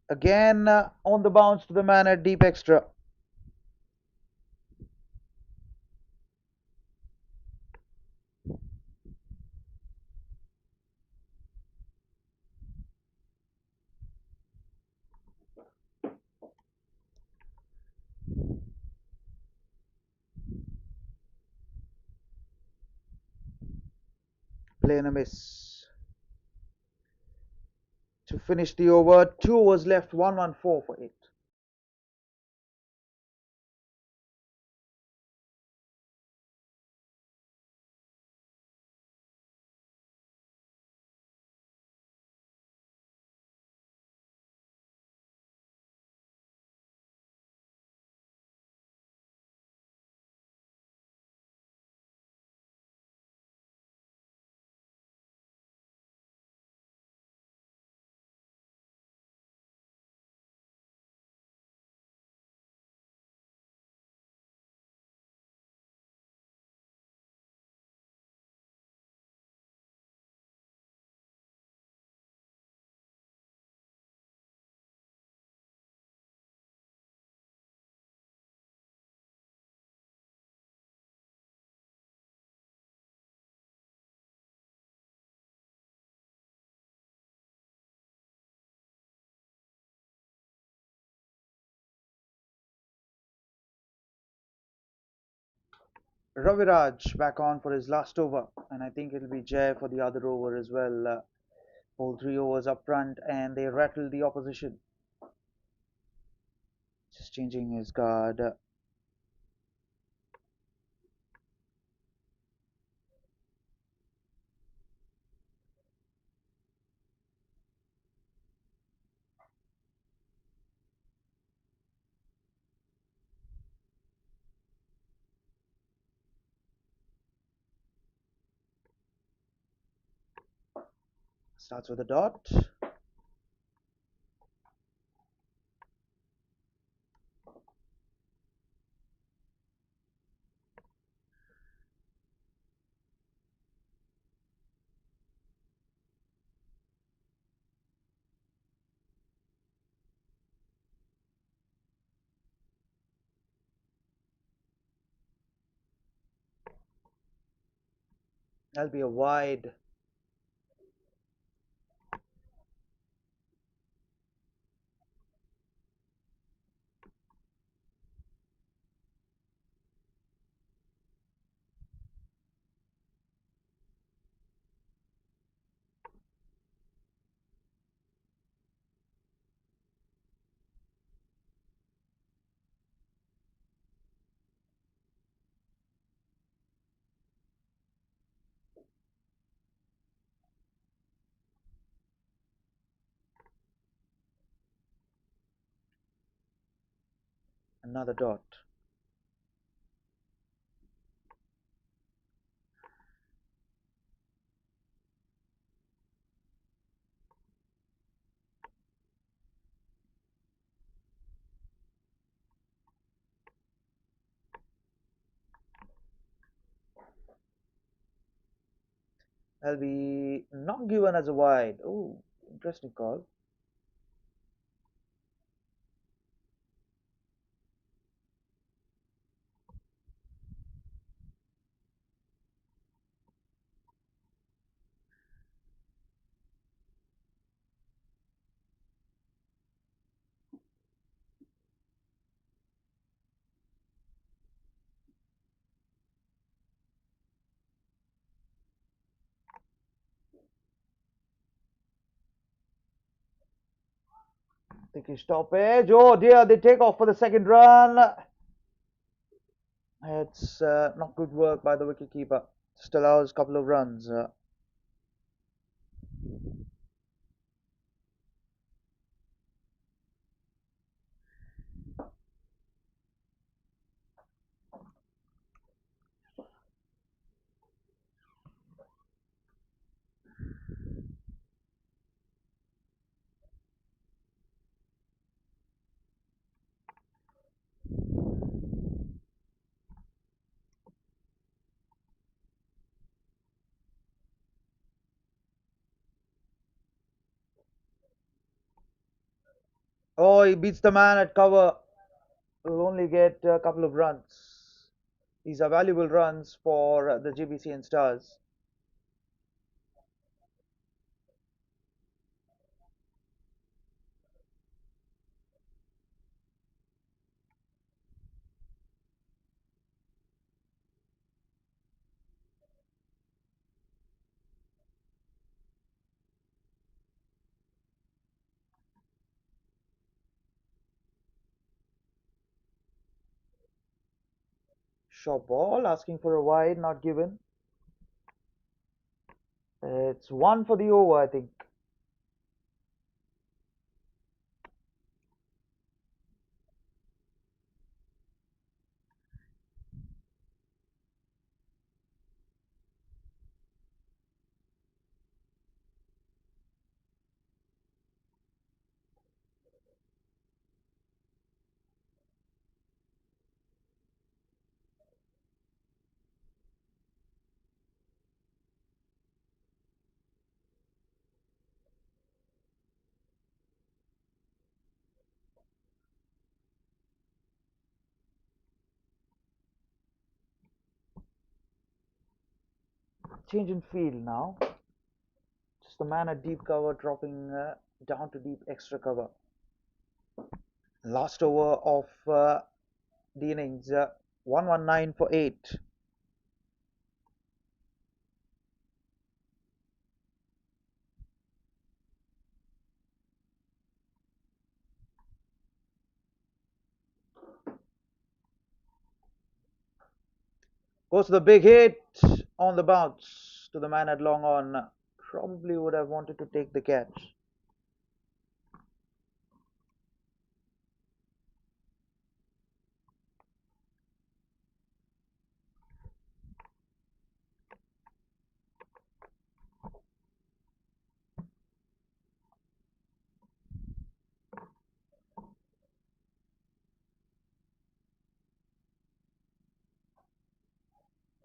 Again on the bounce to the man at deep extra. Play and a miss. To finish the over, 2 overs left, 114 for it. Raviraj back on for his last over, and I think it'll be Jay for the other over as well. Bowled 3 overs up front and they rattled the opposition. Just changing his guard. Starts with a dot. That'll be a wide. Another dot. That'll be not given as a wide. Oh, interesting call. Thinking stoppage. Oh dear, they take off for the second run. It's not good work by the wicketkeeper. Just allows a couple of runs. Oh, he beats the man at cover. Will only get a couple of runs. These are valuable runs for the JBCN Stars. Short ball, asking for a wide, not given. It's one for the over, I think. Change in field now. Just the man at deep cover dropping down to deep extra cover. Last over of the innings, 119 for 8. Goes to the big hit on the bounce to the man at long on. Probably would have wanted to take the catch.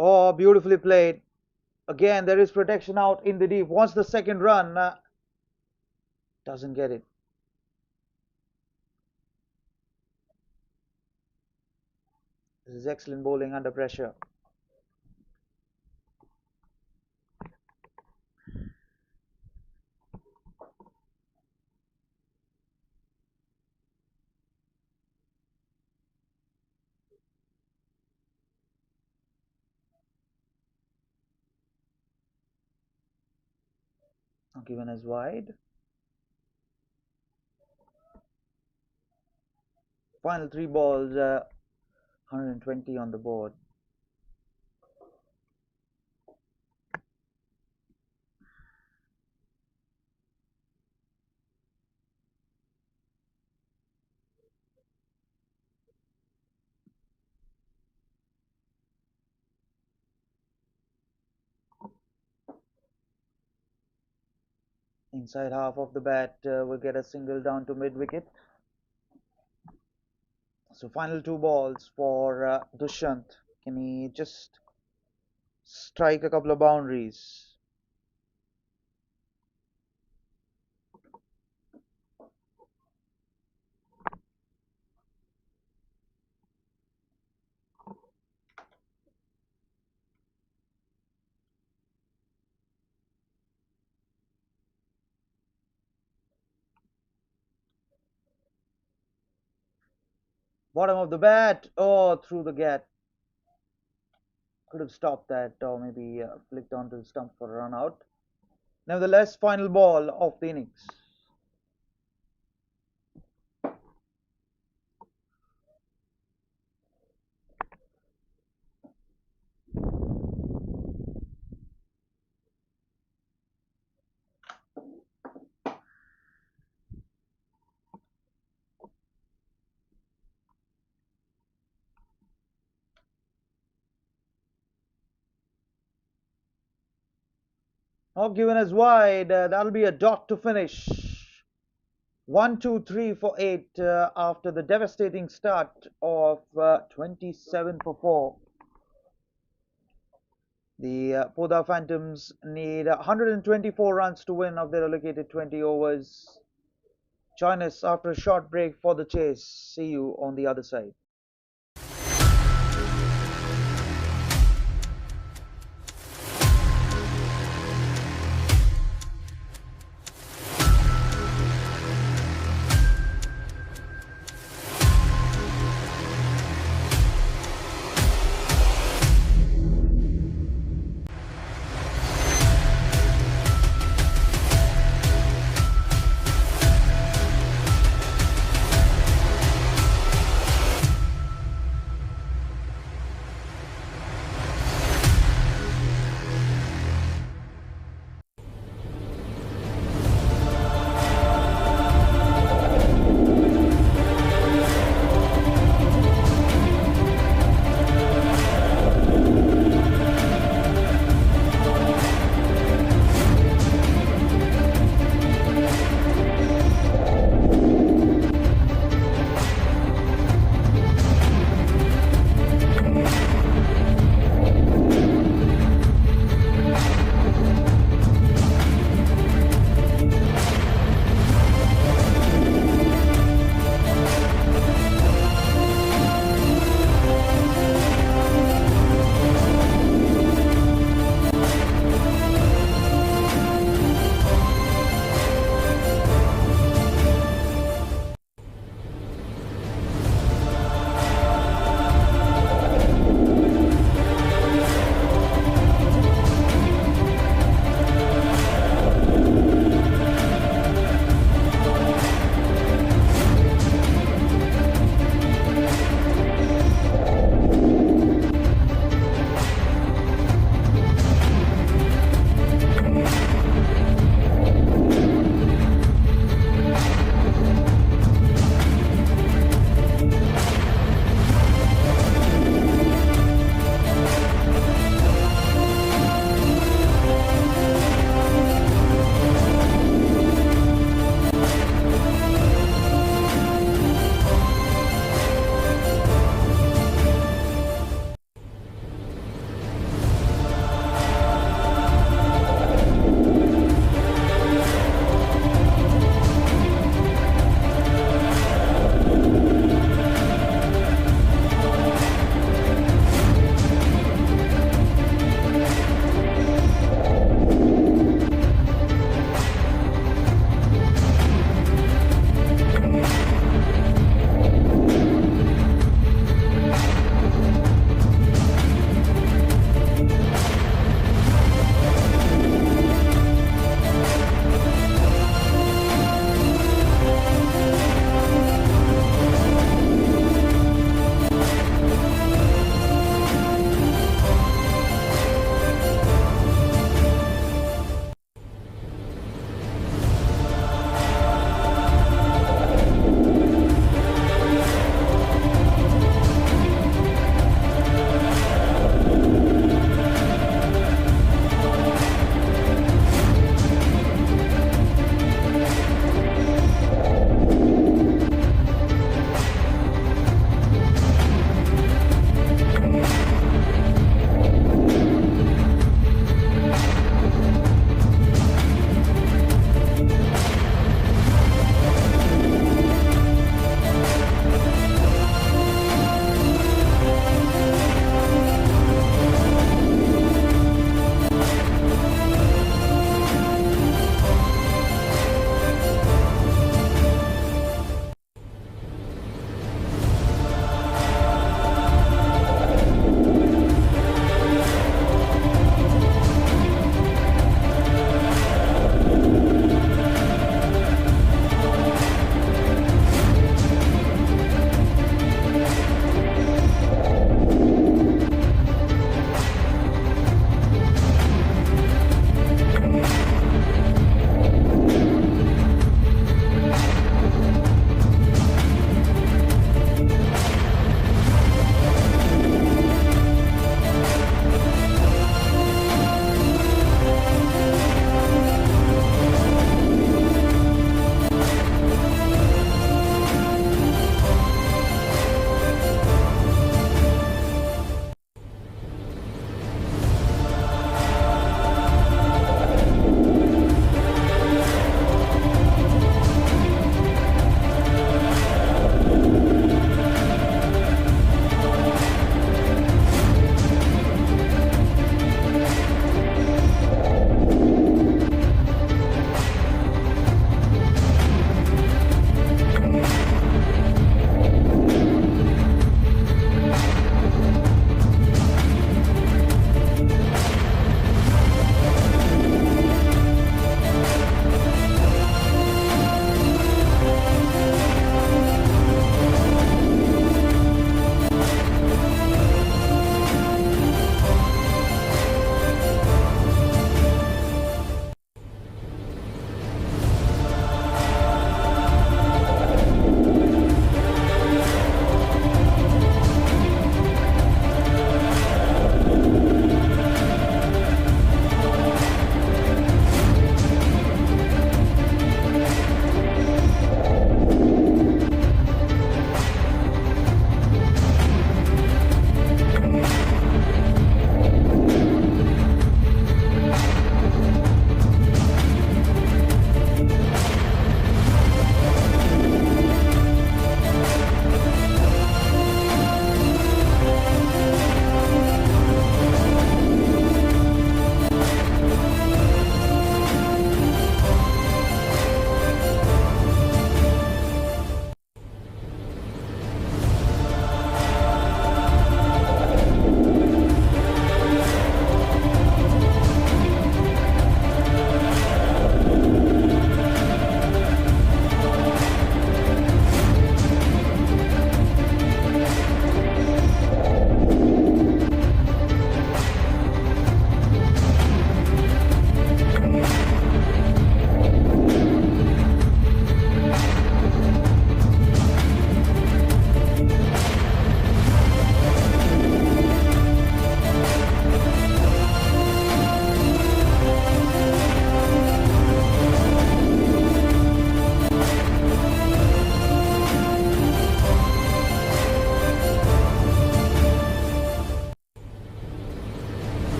Oh, beautifully played. Again, there is protection out in the deep. Wants the second run. Doesn't get it. This is excellent bowling under pressure. Given as wide. Final 3 balls, 120 on the board. Inside half of the bat will get a single down to mid wicket. So final 2 balls for Dushyant. Can he just strike a couple of boundaries? Bottom of the bat. Oh, through the gap. Could have stopped that or maybe flicked onto the stump for a run out. Nevertheless, final ball of the innings. Not given as wide. That'll be a dot to finish. 1, 2, 3 for 8 after the devastating start of 27 for 4. The Poddar Phantoms need 124 runs to win of their allocated 20 overs. Join us after a short break for the chase. See you on the other side.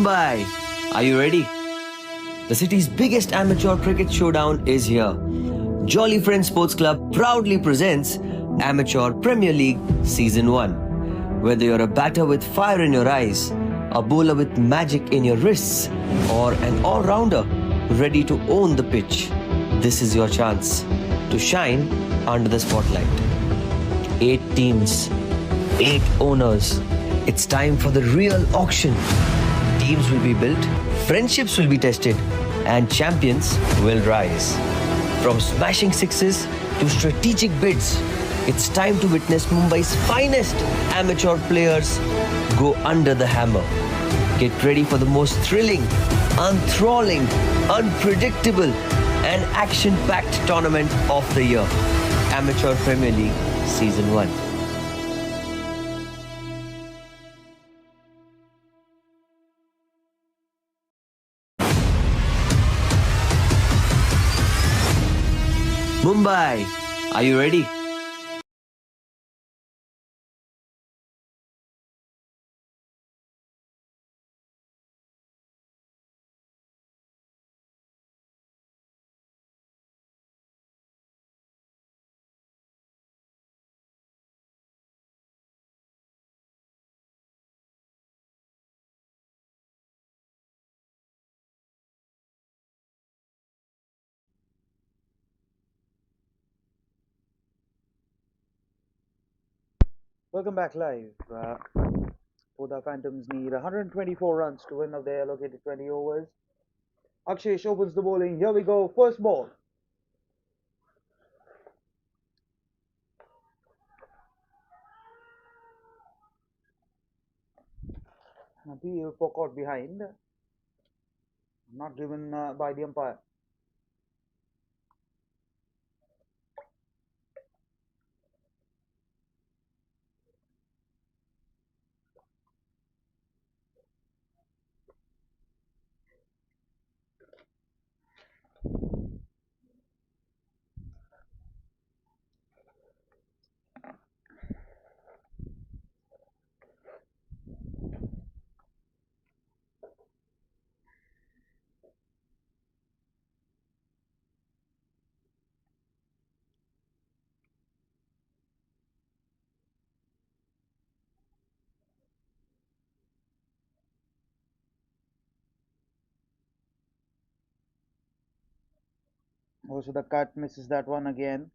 Mumbai, are you ready? The city's biggest amateur cricket showdown is here. Jolly Friends Sports Club proudly presents Amateur Premier League Season 1. Whether you're a batter with fire in your eyes, a bowler with magic in your wrists, or an all-rounder ready to own the pitch, this is your chance to shine under the spotlight. 8 teams, 8 owners. It's time for the real auction. Teams will be built, friendships will be tested, and champions will rise. From smashing sixes to strategic bids, it's time to witness Mumbai's finest amateur players go under the hammer. Get ready for the most thrilling, enthralling, unpredictable, and action-packed tournament of the year. Amateur Premier League Season 1. Mumbai, are you ready? Welcome back live. Poddar Phantoms need 124 runs to win of their allocated 20 overs. Akshesh opens the bowling. Here we go. First ball. Appeal for caught behind. Not given by the umpire. Also the cut misses that one again.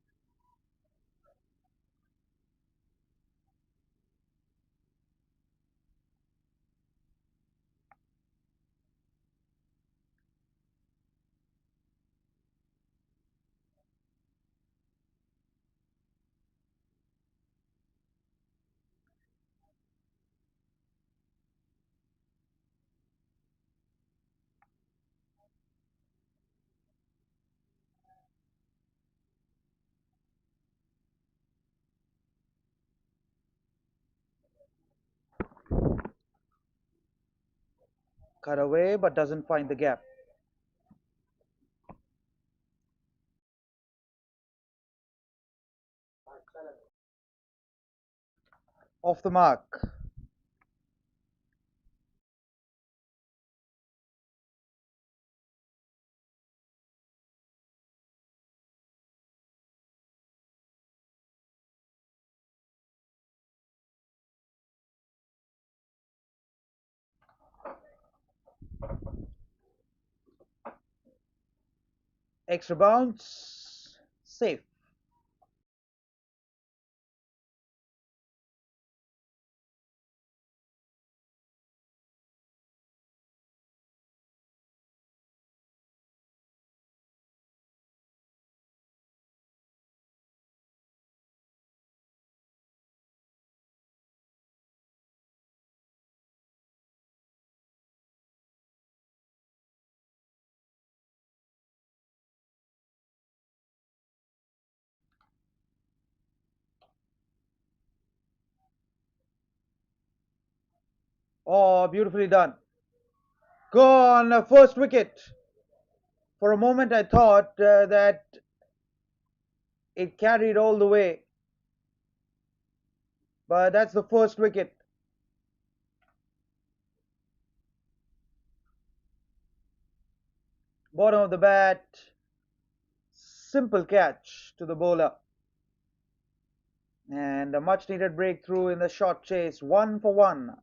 Cut away but doesn't find the gap. Off the mark. Extra bounce. Safe. Oh, beautifully done. Gone. First wicket. For a moment I thought that it carried all the way. But that's the first wicket. Bottom of the bat, simple catch to the bowler. And a much needed breakthrough in the short chase, 1 for 1.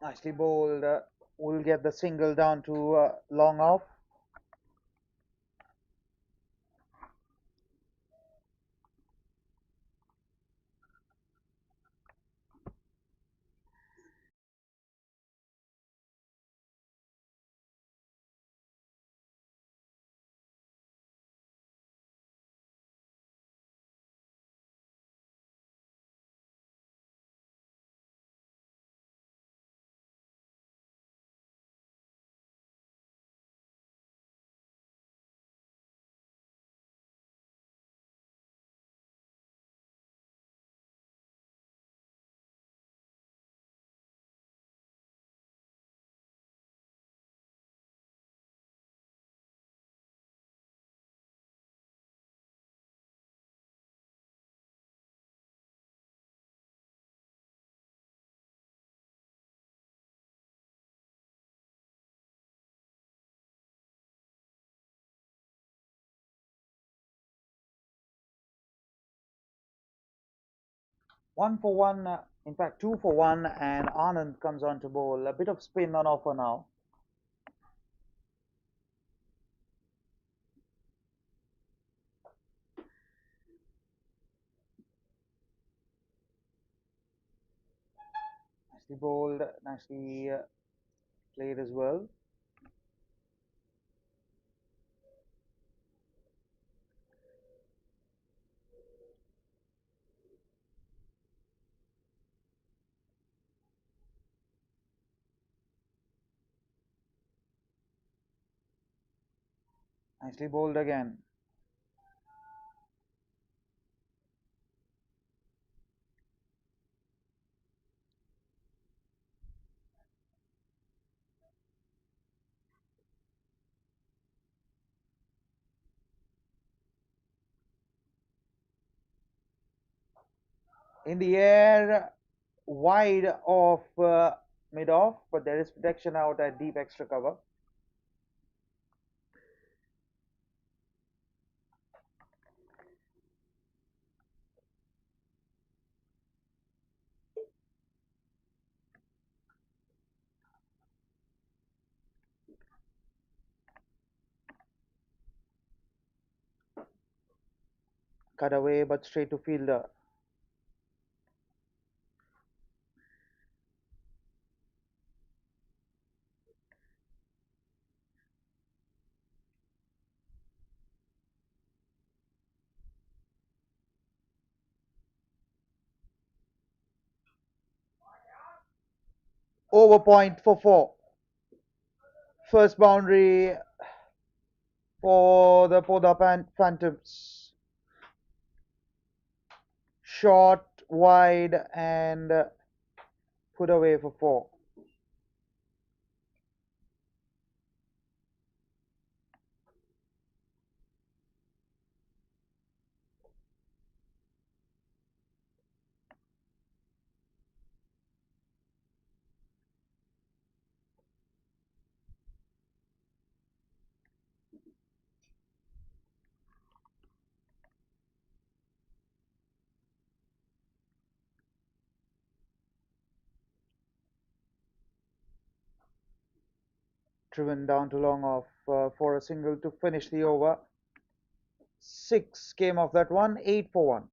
Nicely bowled. Will get the single down to long off. One for one, in fact, 2 for 1, and Anand comes on to bowl. A bit of spin on offer now. Nicely bowled, nicely played as well. Nicely bowled again. In the air, wide off mid off, but there is protection out at deep extra cover. Cut away, but straight to fielder. Over point for 4. First boundary for the Poddar Phantoms. short, wide, and put away for four. Driven down to long off for a single to finish the over. Six came off that one, 8 for 1.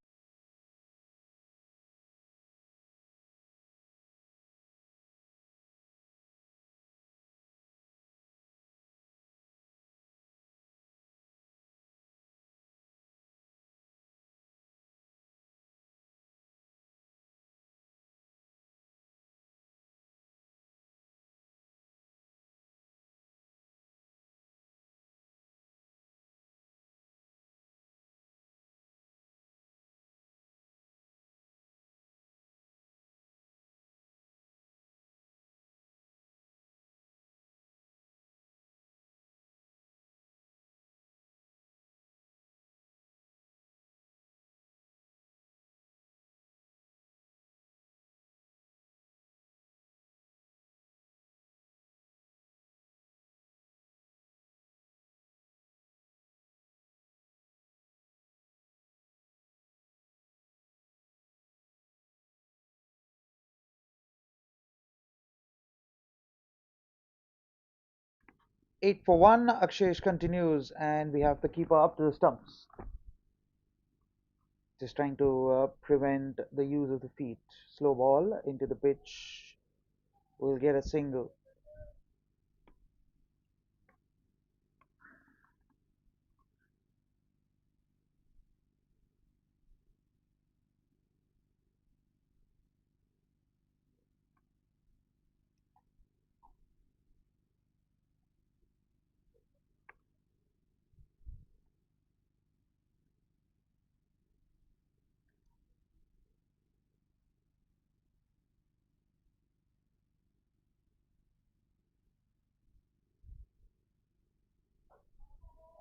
8 for 1. Akshesh continues, and we have the keeper up to the stumps. Just trying to prevent the use of the feet. Slow ball into the pitch. We'll get a single.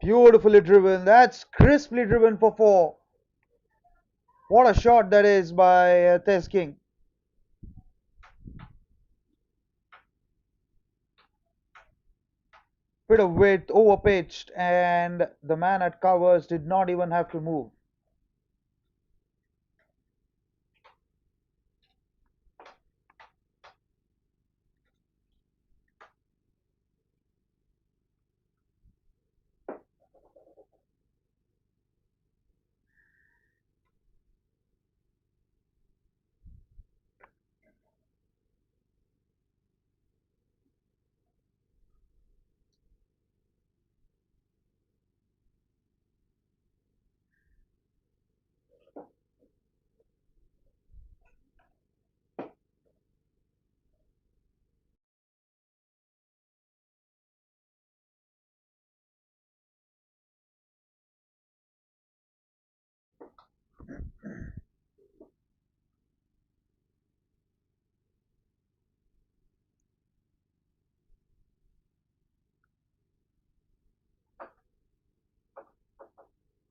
Beautifully driven. That's crisply driven for four. What a shot that is by Tez King. Bit of width, over pitched, and the man at covers did not even have to move.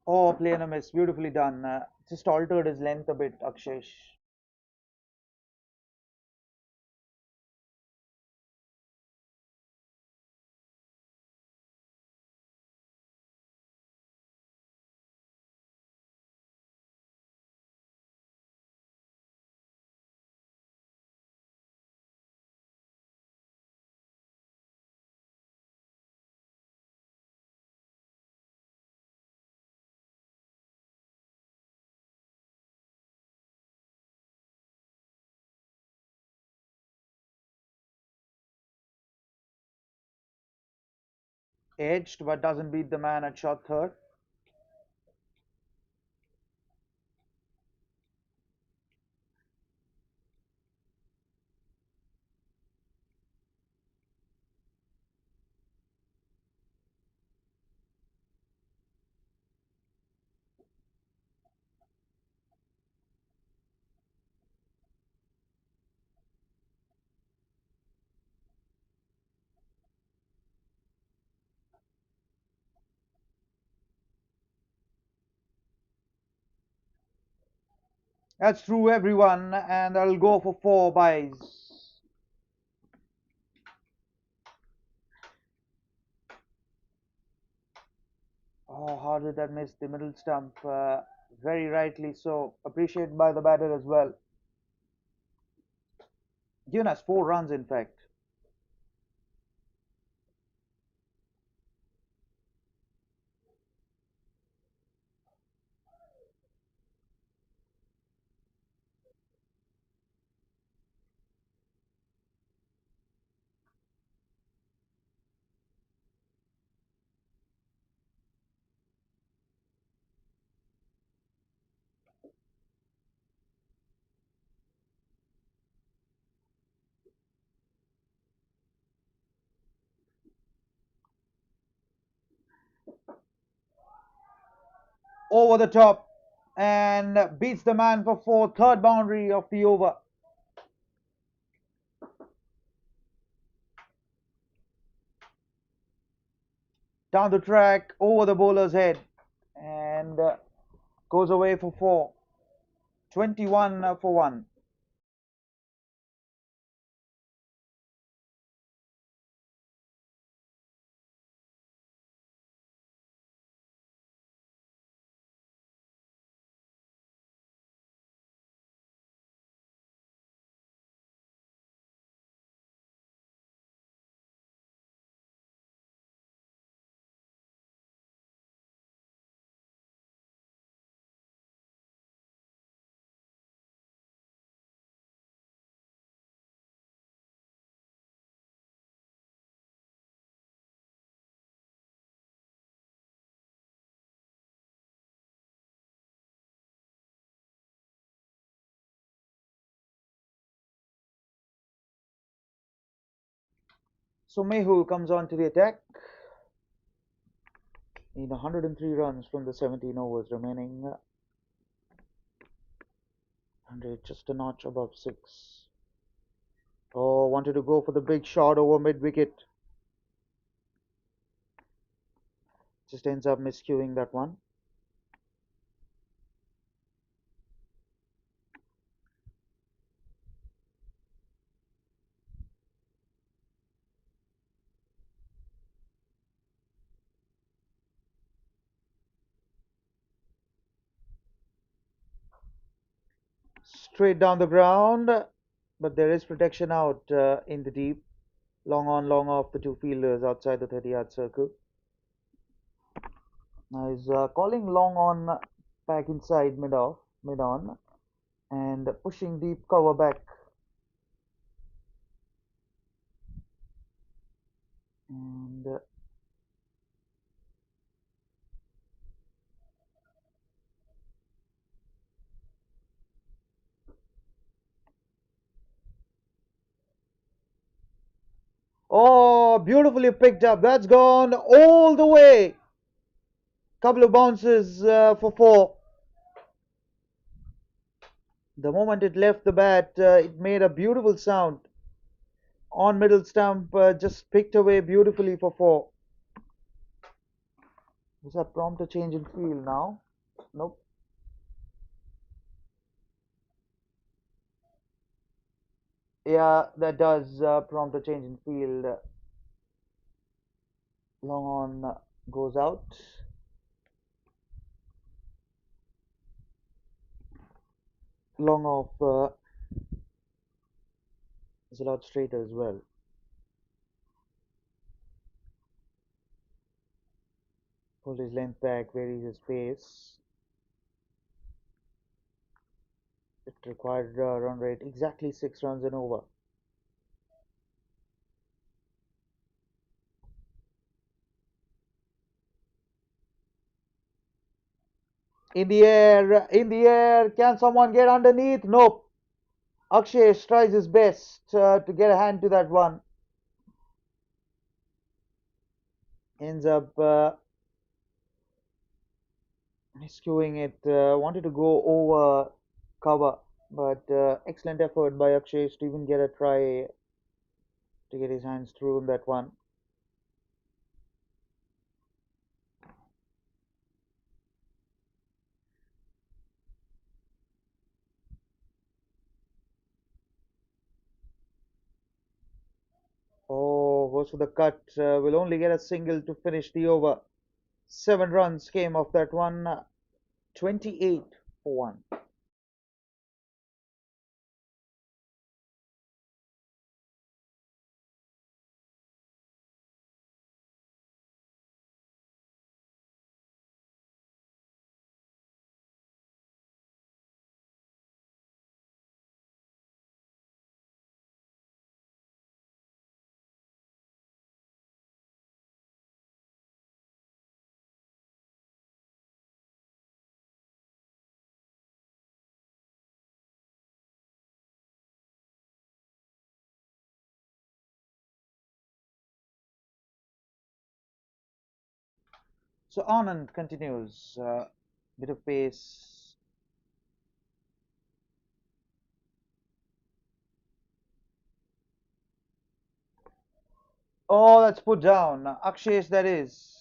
Oh, play and a miss. Beautifully done. Just altered his length a bit, Akshesh. Edged, but doesn't beat the man at shot third. That's through everyone, and I'll go for 4 byes. Oh, how did that miss the middle stump? Very rightly so. Appreciated by the batter as well. Given us 4 runs, in fact. Over the top and beats the man for 4, third boundary of the over. Down the track, over the bowler's head, and goes away for 4. 21 for 1. So Mehul comes on to the attack. Need 103 runs from the 17 overs remaining. 100, just a notch above 6. Oh, wanted to go for the big shot over mid wicket. Just ends up miscuing that one. Straight down the ground, but there is protection out in the deep. Long on, long off the 2 fielders outside the 30-yard circle. Now he's calling long on back inside mid off, mid on, and pushing deep cover back. And oh, beautifully picked up. That's gone all the way. Couple of bounces for 4. The moment it left the bat, it made a beautiful sound. On middle stump, just picked away beautifully for 4. Does that prompt a change in field now? Nope. Yeah, that does prompt a change in field. Long on goes out. Long off is a lot straighter as well. Pull his length back, varies his pace. It required run rate exactly 6 runs and over. In the air, in the air. Can someone get underneath? Nope. Akshay tries his best to get a hand to that one. Ends up miscuing it. Wanted to go over cover, but excellent effort by Akshay to even get a try to get his hands through on that one. goes for the cut. Will only get a single to finish the over. 7 runs came off that one. 28 for 1. So Anand continues. Bit of pace. Oh, that's put down. Akshesh, that is.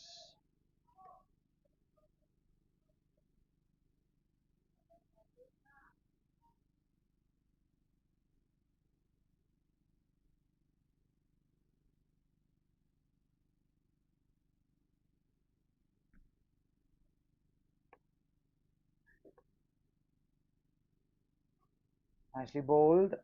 Nicely bowled.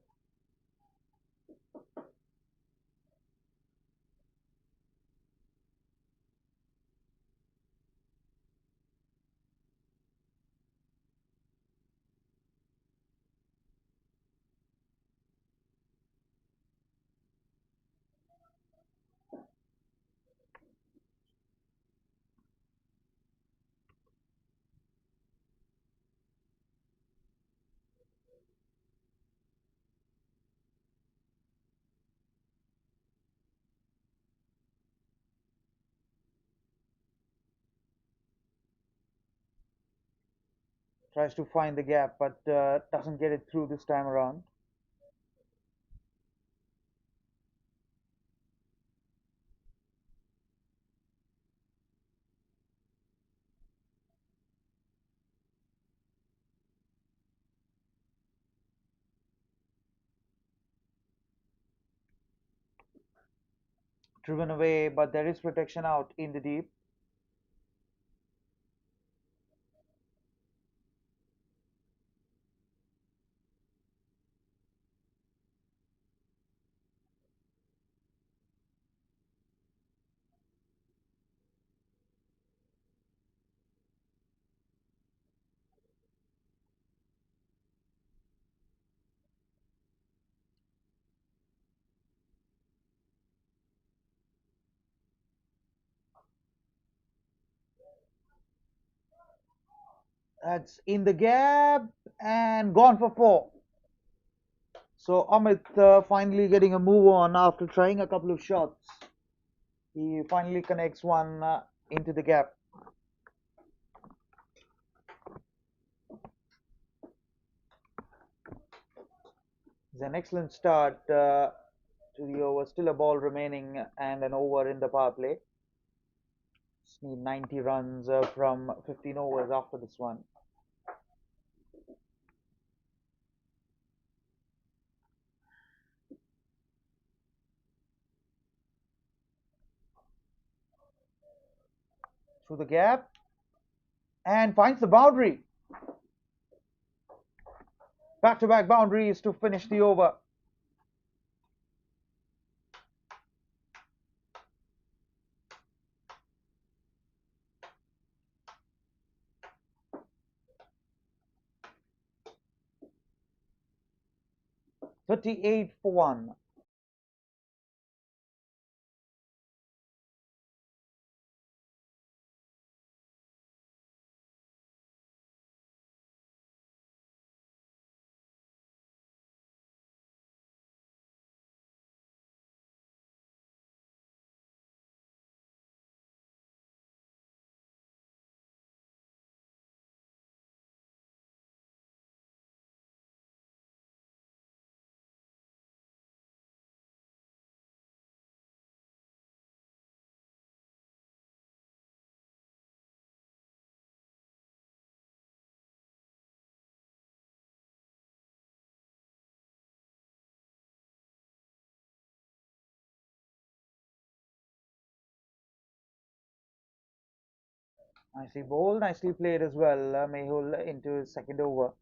Tries to find the gap, but doesn't get it through this time around. Driven away, but there is protection out in the deep. That's in the gap and gone for 4. So Amit finally getting a move on after trying a couple of shots. He finally connects one into the gap. It's an excellent start to the over. Still a ball remaining and an over in the power play. Just need 90 runs from 15 overs after this one. Through the gap and finds the boundary. Back-to-back boundaries to finish the over. $38 for 1. Nicely bowled, nicely played as well. Mehul into his second over.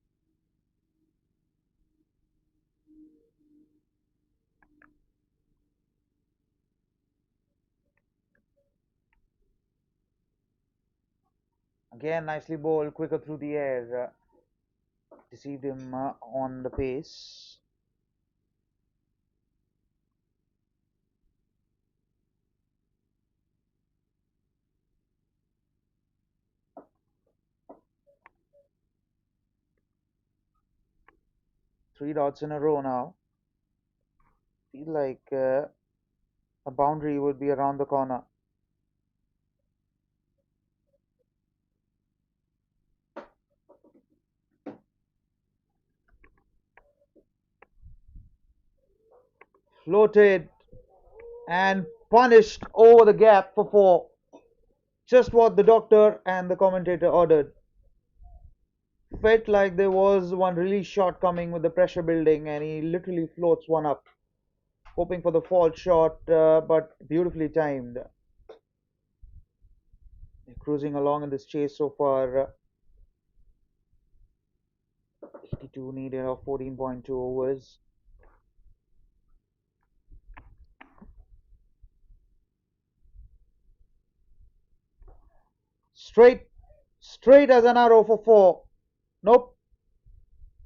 Again, nicely bowled, quicker through the air. Deceived him on the pace. Three dots in a row now. Feel like a boundary would be around the corner. Floated and punished over the gap for four. Just what the doctor and the commentator ordered. Felt like there was one release shot coming with the pressure building, and he literally floats one up, hoping for the fault shot, but beautifully timed. Cruising along in this chase so far. 82 needed of 14.2 overs. Straight, straight as an arrow for four. Nope.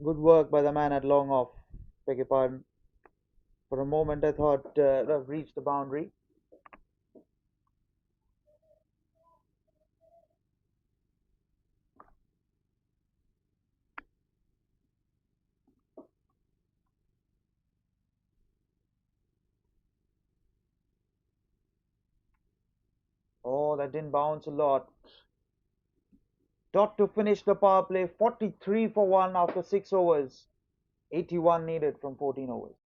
Good work by the man at long off. Beg your pardon. For a moment, I thought I've reached the boundary. Oh, that didn't bounce a lot. Dot to finish the power play 43 for 1 after 6 overs. 81 needed from 14 overs.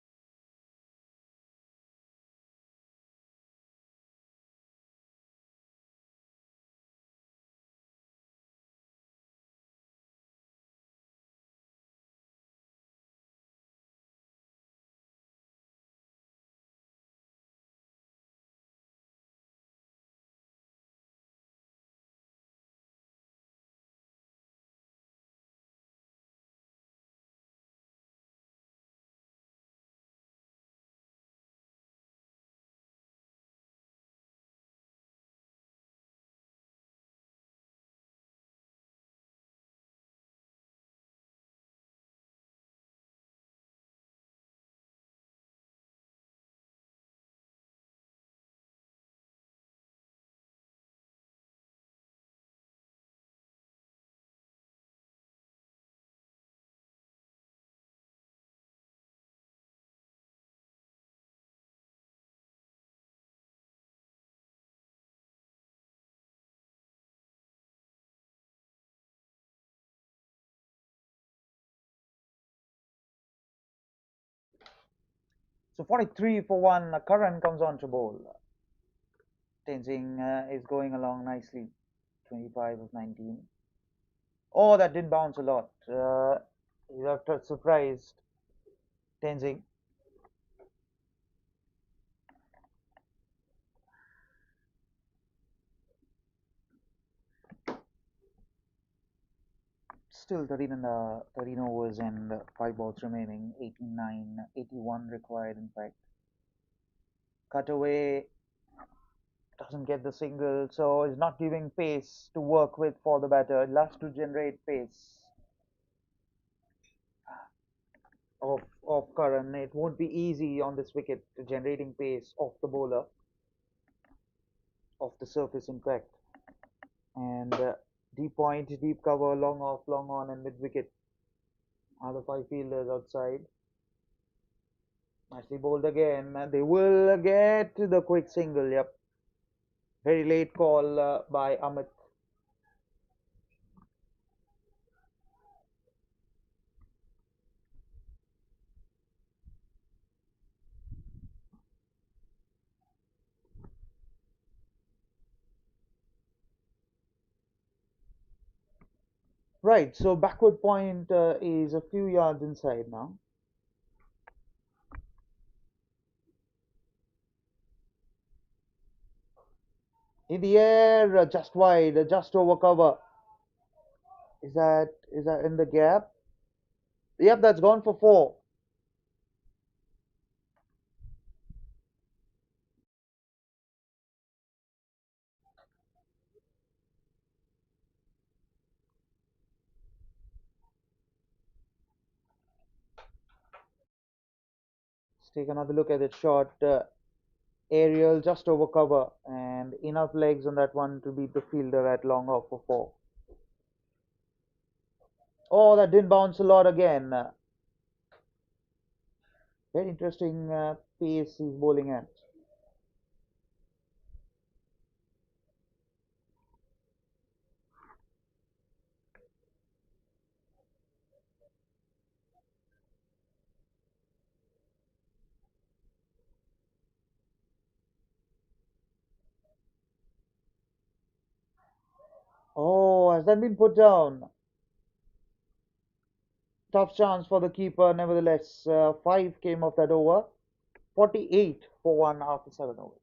So 43 for 1. Karan comes on to bowl. Tenzing is going along nicely. 25 of 19. Oh, that did bounce a lot. You have surprised Tenzing. Still 13 and 13 overs and 5 balls remaining. 89, 81 required in fact. Cut away, doesn't get the single, so is not giving pace to work with for the batter. It loves to generate pace of Karan. It won't be easy on this wicket generating pace off the bowler, off the surface in fact. And deep point, deep cover, long off, long on, and mid wicket. Other five fielders outside. Nicely bowled again. They will get the quick single. Yep. Very late call by Amit. Right, so backward point is a few yards inside now. In the air, just wide, just over cover. Is that in the gap? Yep, that's gone for four. Let's take another look at that shot. Aerial just over cover and enough legs on that one to beat the fielder at long off for four. Oh, that didn't bounce a lot again. Very interesting pace he's bowling at. Oh, has that been put down? Tough chance for the keeper, nevertheless. Five came off that over. 48 for one after seven overs.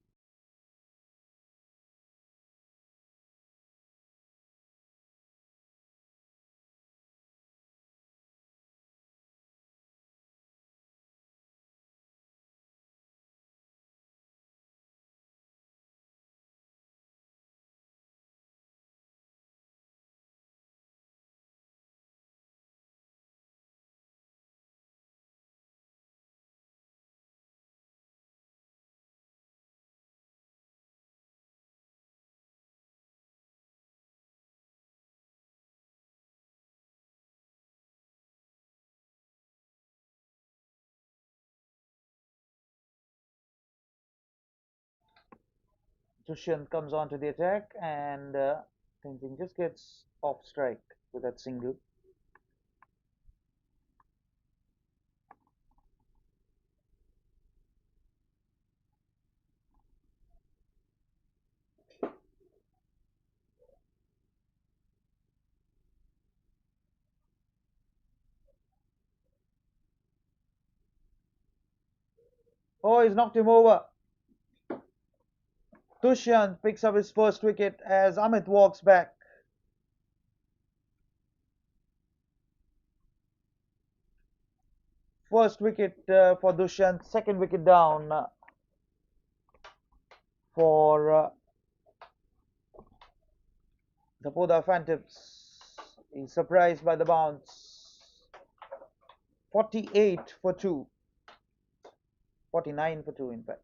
Dushyant comes on to the attack and Tenzing just gets off strike with that single. Oh, he's knocked him over. Dushyant picks up his first wicket as Amit walks back. First wicket for Dushyant, second wicket down for the Poddar Phantoms. He's surprised by the bounce. 48 for 2. 49 for 2, in fact.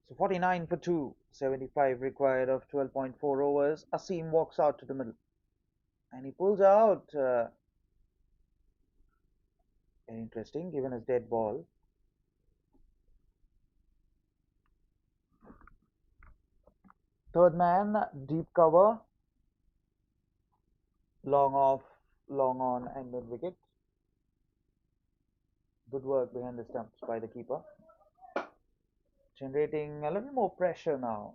So 49 for 2, 75 required of 12.4 overs. Asim walks out to the middle and he pulls out. Very interesting, given his dead ball. Third man, deep cover, long off, long on, and mid wicket. Good work behind the stumps by the keeper. Generating a little more pressure now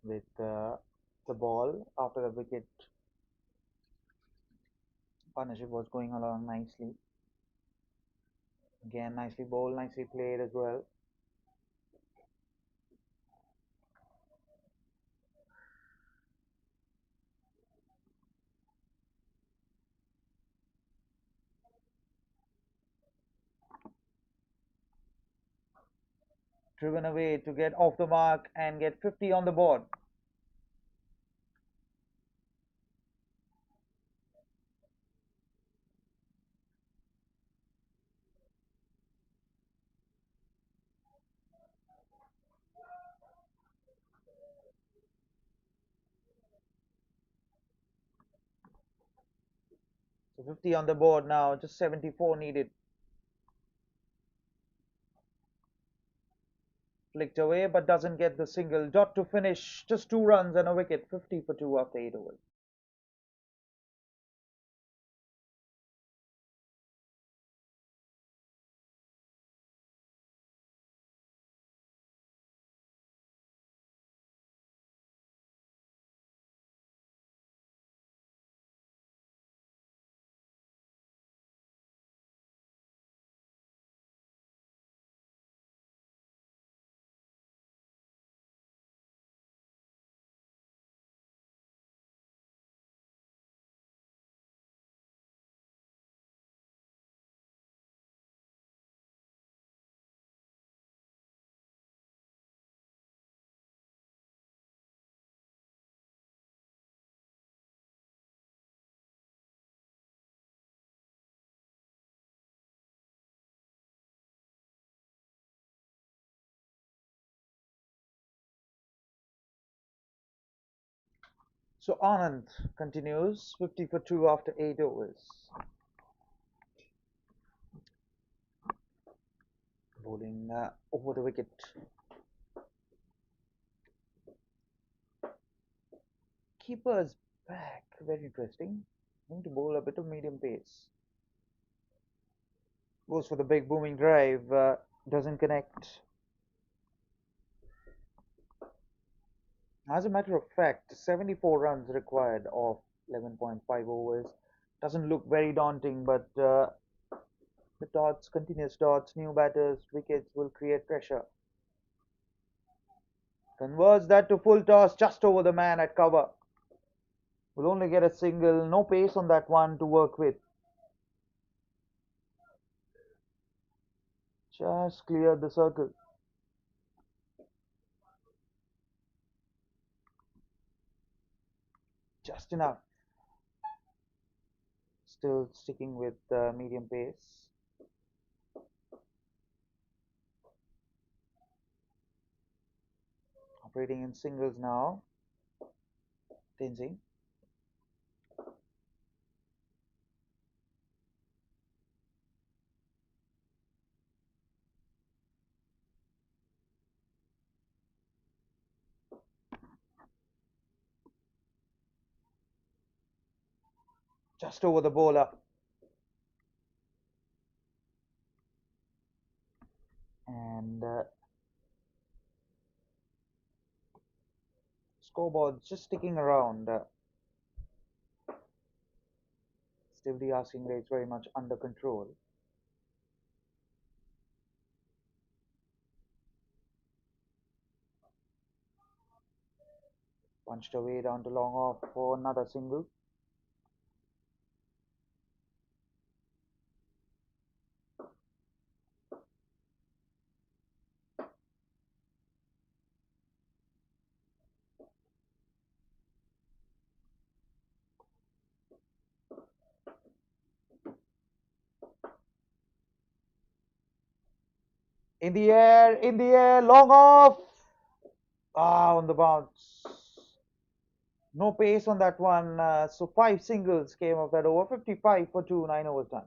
with the ball after the wicket partnership was going along nicely. Again, nicely bowled, nicely played as well. Driven away to get off the mark and get 50 on the board. So 50 on the board now, just 74 needed. Flicked away, but doesn't get the single. Dot to finish, just 2 runs and a wicket. 50 for 2 after 8 overs. So Anand continues, 50 for 2 after 8 overs. Bowling over the wicket. Keeper's back, very interesting. Going to bowl a bit of medium pace. Goes for the big booming drive, doesn't connect. As a matter of fact, 74 runs required of 11.5 overs. Doesn't look very daunting, but the dots, continuous dots, new batters, wickets will create pressure. Converts that to full toss just over the man at cover. Will only get a single, no pace on that one to work with. Just cleared the circle. Just enough. Still sticking with medium pace. Operating in singles now. Tenzing. Just over the bowler. And scoreboard just sticking around. Still the asking rates very much under control. Punched away down to long off for another single. In the air, long off. Ah, on the bounce. No pace on that one. So 5 singles came off that over. 55 for 2, 9 overs done.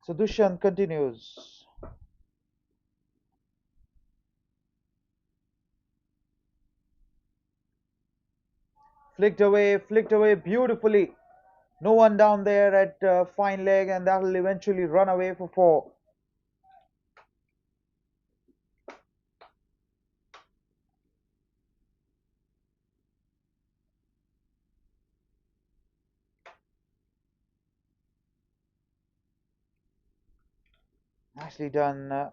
So Dushyant continues. Flicked away beautifully. No one down there at fine leg, and that'll eventually run away for 4. Nicely done.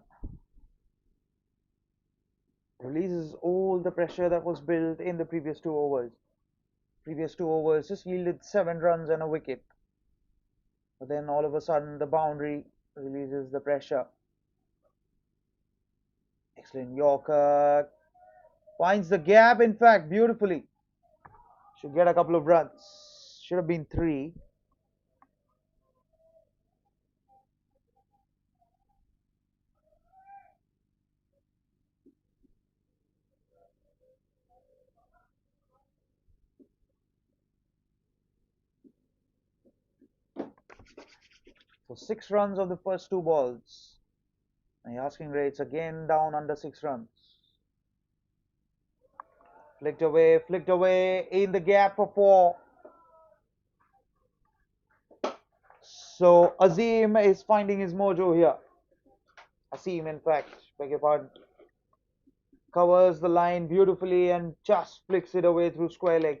Releases all the pressure that was built in the previous 2 overs. Previous 2 overs just yielded 7 runs and a wicket. But then all of a sudden the boundary releases the pressure. Excellent Yorker. Finds the gap, in fact, beautifully. Should get a couple of runs. Should have been 3. So 6 runs of the first 2 balls. And the asking rates again down under 6 runs. Flicked away, in the gap for 4. So Azim is finding his mojo here. Asim, in fact, beg your pardon. Covers the line beautifully and just flicks it away through square leg.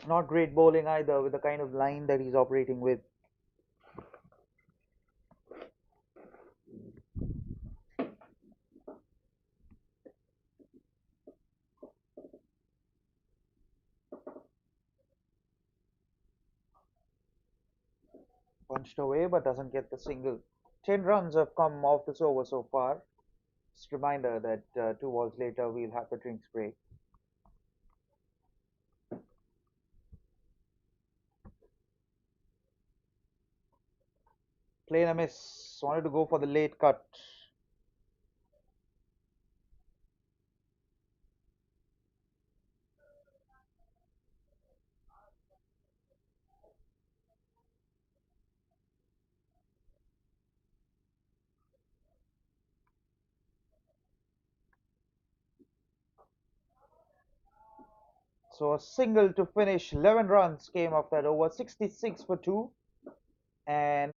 Not great bowling either with the kind of line that he's operating with. Punched away but doesn't get the single. 10 runs have come off this over so far. Just a reminder that 2 balls later we'll have the drinks break. Playing a miss. Wanted to go for the late cut. So a single to finish. 11 runs came off that over. 66 for 2. And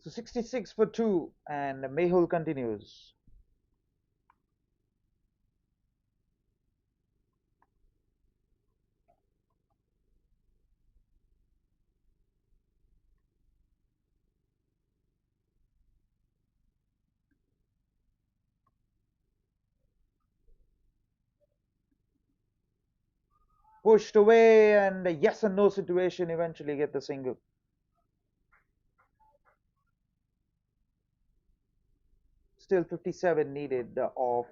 So 66 for 2, and Mehul continues. Pushed away, and a yes and no situation eventually get the single. Still 57 needed off.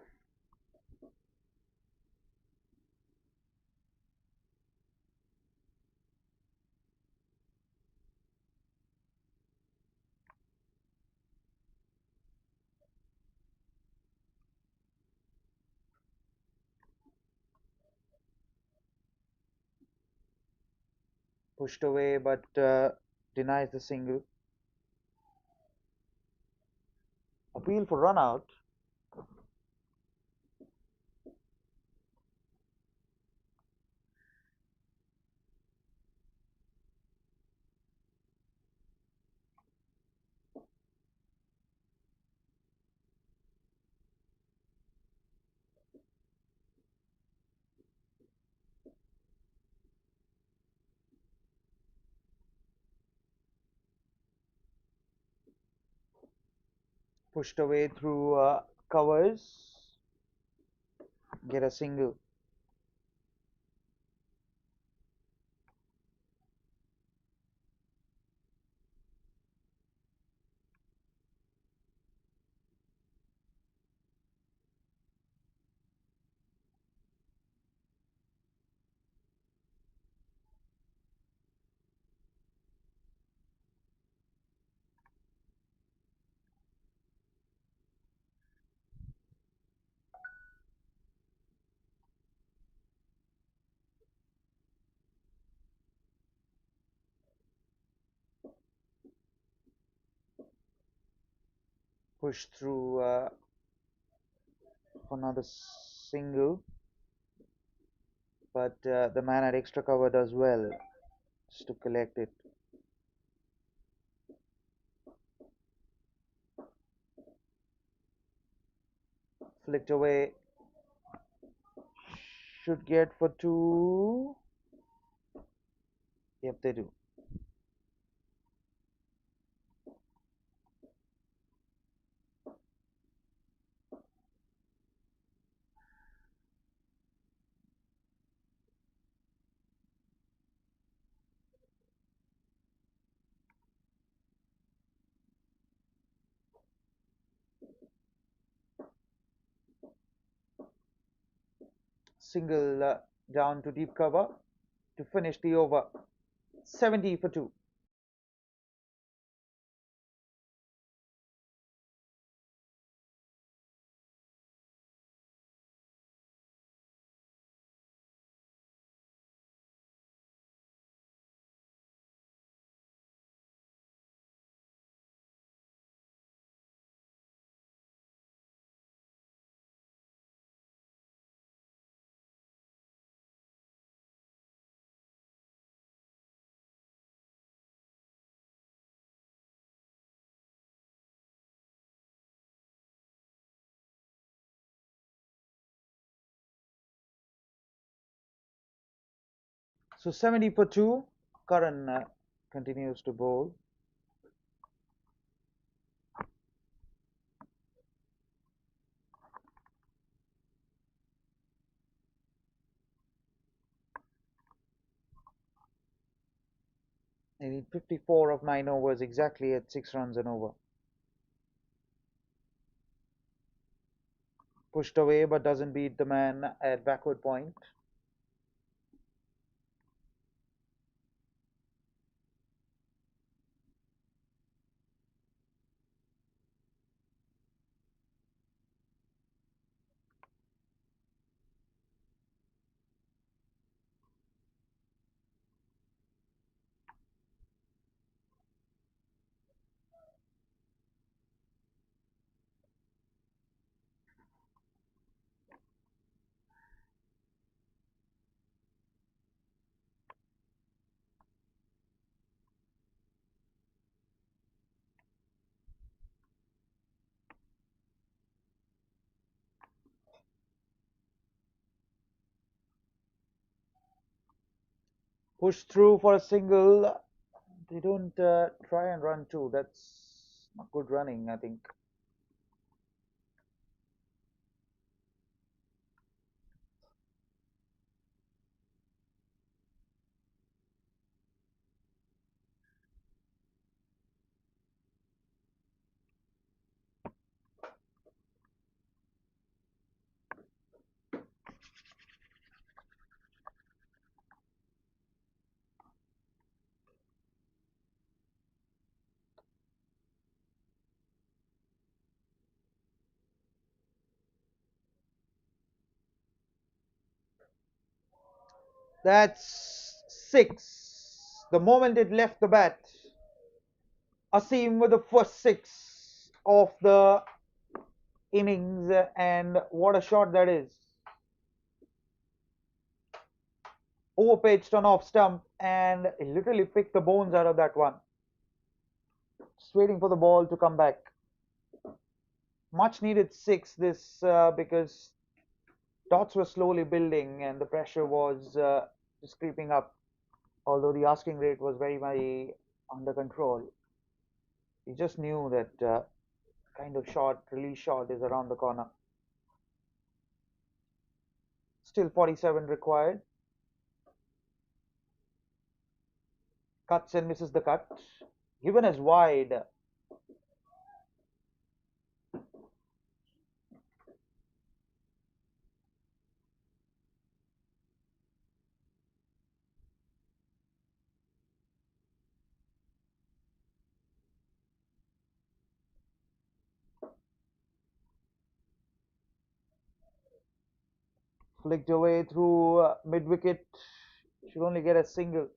Pushed away, but denies the single. Appeal for run out. Pushed away through covers. Get a single. Pushed through for another single. But the man at extra cover does well just to collect it. Flicked away. Should get for two. Yep, they do. Single down to deep cover to finish the over. 70 for 2. So 70 for 2. Karan continues to bowl. They need 54 of 9 overs, exactly at 6 runs and over. Pushed away, but doesn't beat the man at backward point. Push through for a single. They don't try and run too. That's not good running, I think. That's six. The moment it left the bat, Asim with the first six of the innings, and what a shot that is. Overpitched on off stump and literally picked the bones out of that one. Just waiting for the ball to come back. Much needed six this because dots were slowly building and the pressure was just creeping up. Although the asking rate was very, very under control, he just knew that kind of shot, release shot is around the corner. Still 47 required. Cuts and misses the cut. Given as wide. Flicked away through mid wicket. Should only get a single.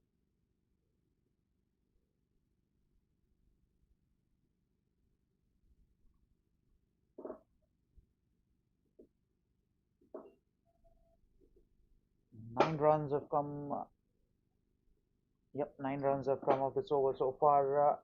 Nine runs have come. Yep, 9 runs have come off this over so far.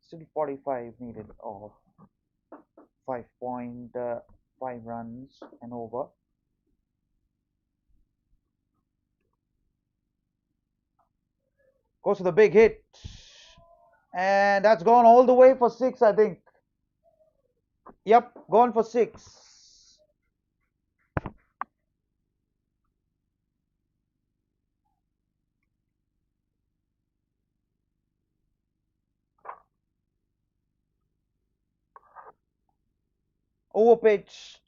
Still 45 needed of 5.5 runs and over. Goes to the big hit. And that's gone all the way for six, I think. Yep, gone for six. Overpitched.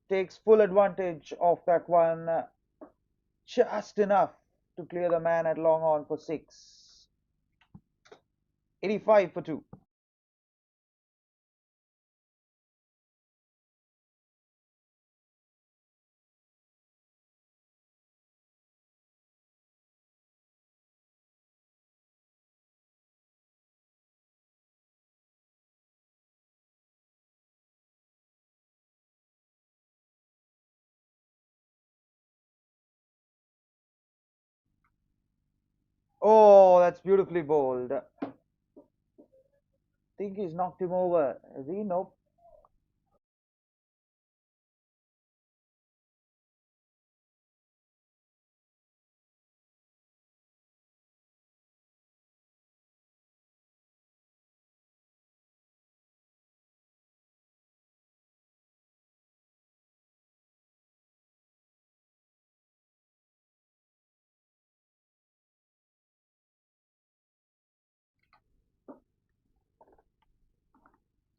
Takes full advantage of that one. Just enough to clear the man at long on for six. 85 for two. Oh, that's beautifully bowled. Think he's knocked him over. Has he? Nope.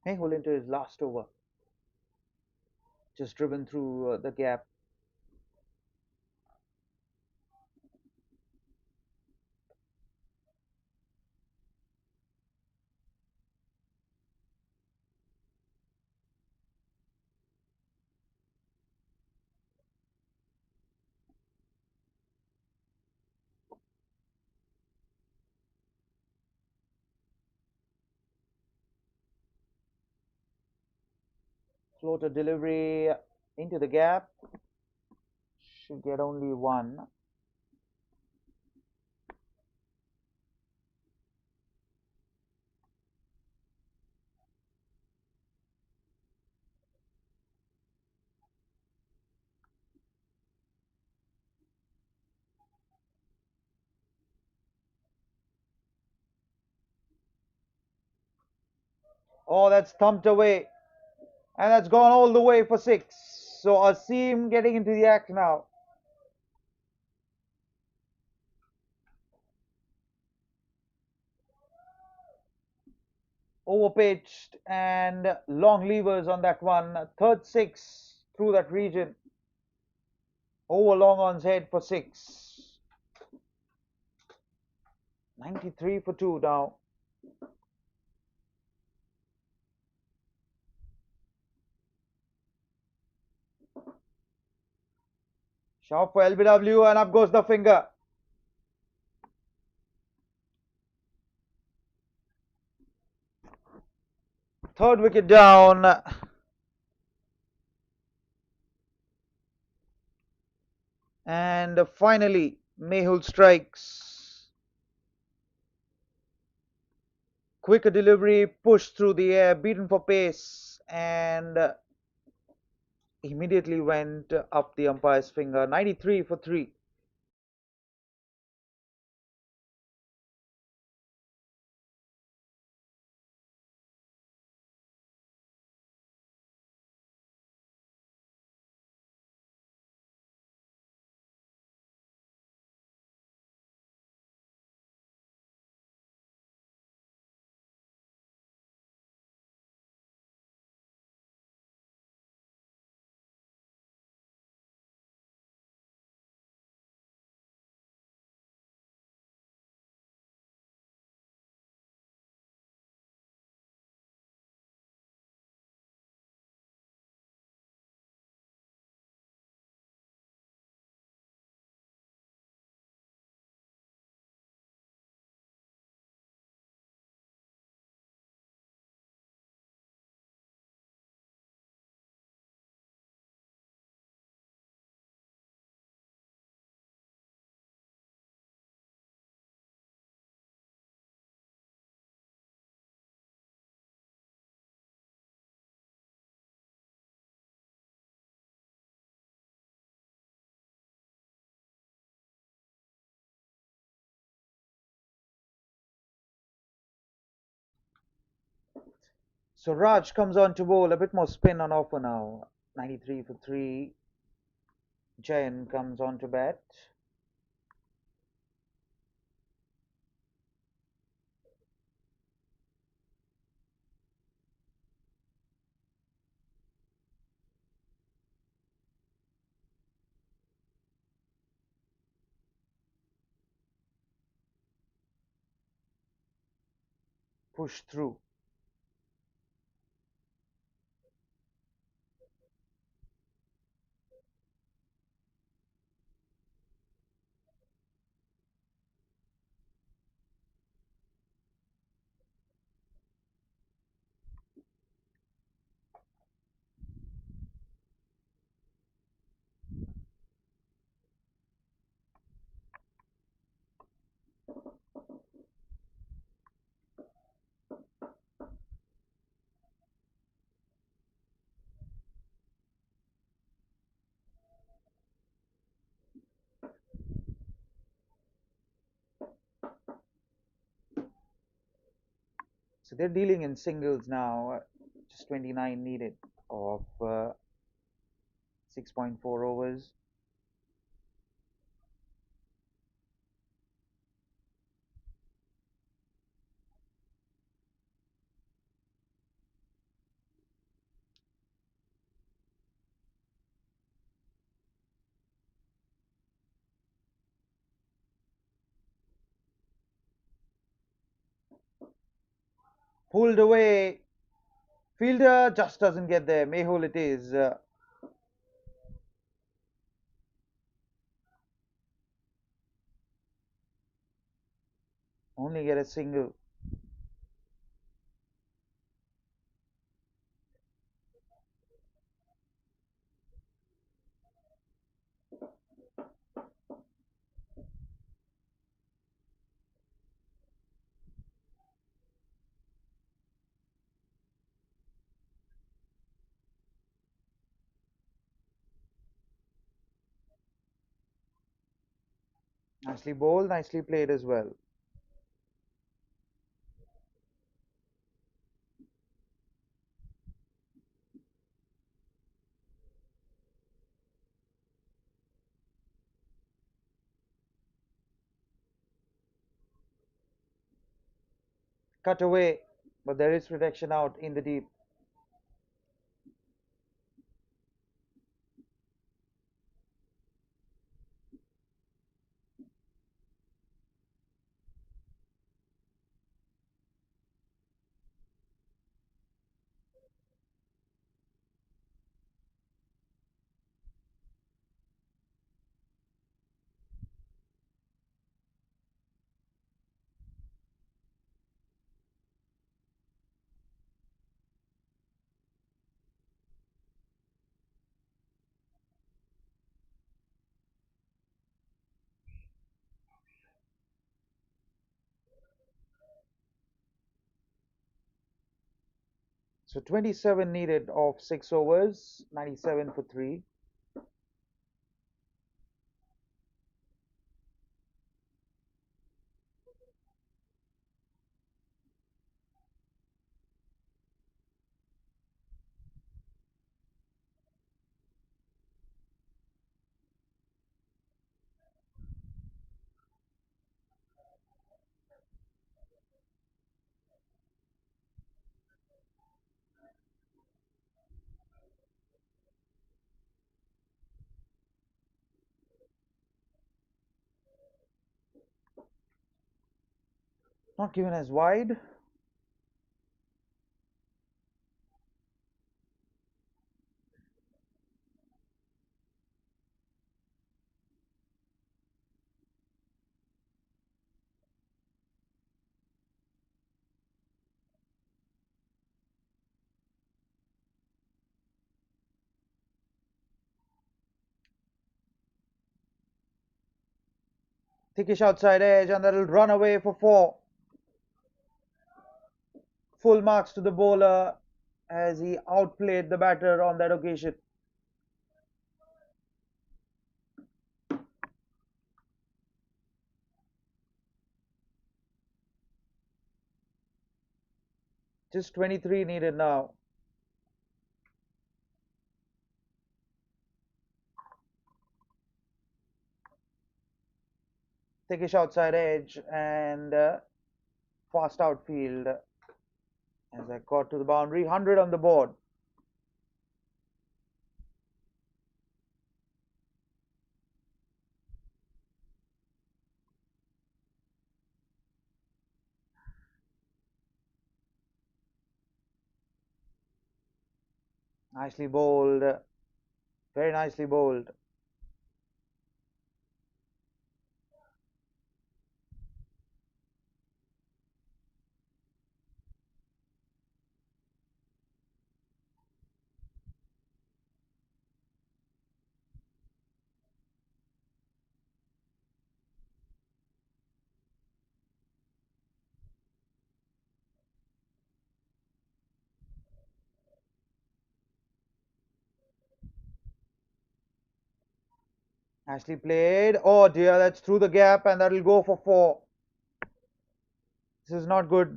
Mehul into his last over. Just driven through the gap. Floater delivery into the gap. Should get only one. Oh, that's thumped away. And that's gone all the way for 6. So Asim getting into the act now. Overpitched and long levers on that one. Third 6 through that region. Over long on's head for 6. 93 for 2 now. Shot for LBW and up goes the finger. Third wicket down. And finally, Mehul strikes. Quicker delivery, pushed through the air, beaten for pace, and immediately went up the umpire's finger. 93 for 3. So Raj comes on to bowl, a bit more spin on offer now. 93 for 3. Jayan comes on to bat. Push through. So they're dealing in singles now. Just 29 needed of 6.4 overs. Pulled away. Fielder just doesn't get there. Mehul it is. Only get a single. Nicely bowled, nicely played as well. Cut away, but there is protection out in the deep. So 27 needed of 6 overs, 97 for 3. Not given as wide. Thickish outside edge, and that'll run away for 4. Full marks to the bowler as he outplayed the batter on that occasion. Just 23 needed now. Thickish outside edge and fast outfield as I got to the boundary. 100 on the board. Nicely bowled. Very nicely bowled. Nicely played. Oh dear, that's through the gap and that'll go for 4. This is not good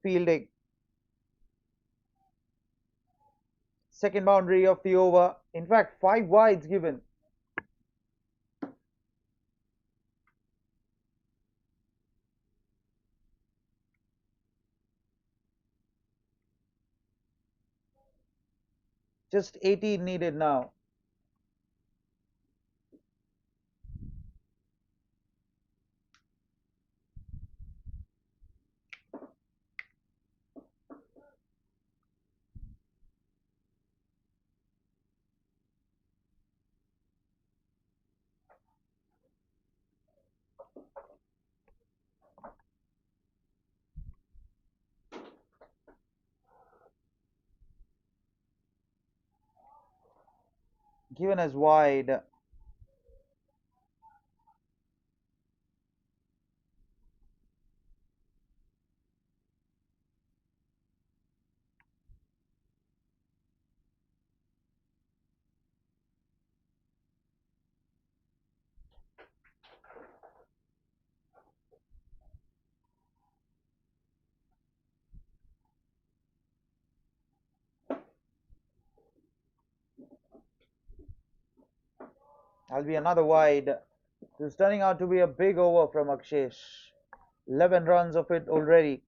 fielding. Second boundary of the over. In fact, 5 wides given. Just 18 needed now. Given as wide. That'll be another wide. This is turning out to be a big over from Akshesh. 11 runs of it already.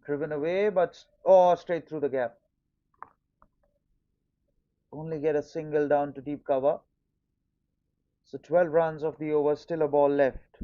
Driven away, but oh, straight through the gap. Only get a single down to deep cover. So 12 runs of the over, still a ball left.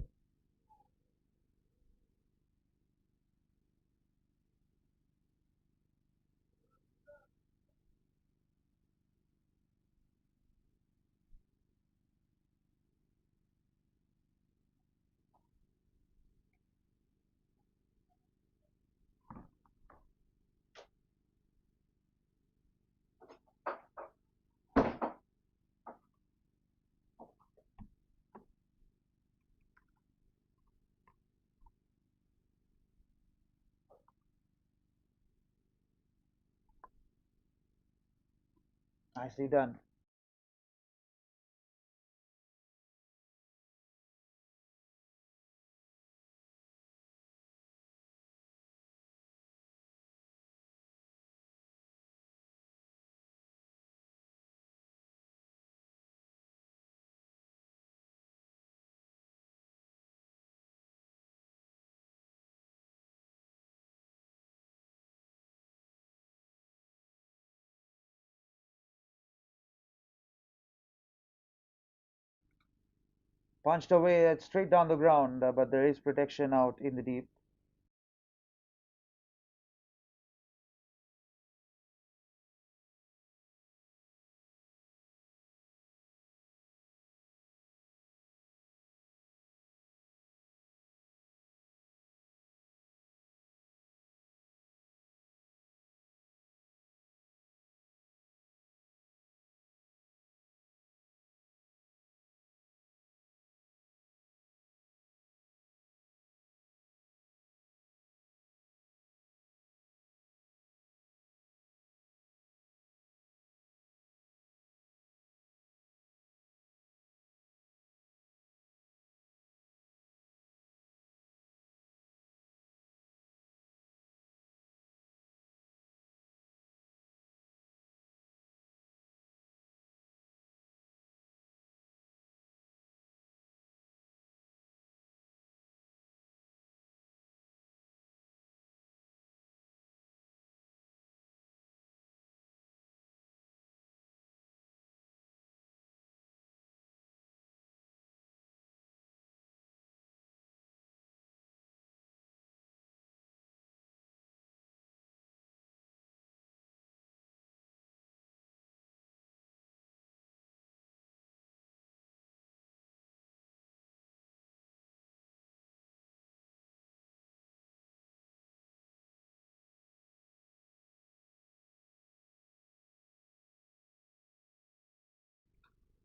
Nicely done. Punched away straight down the ground, but there is protection out in the deep.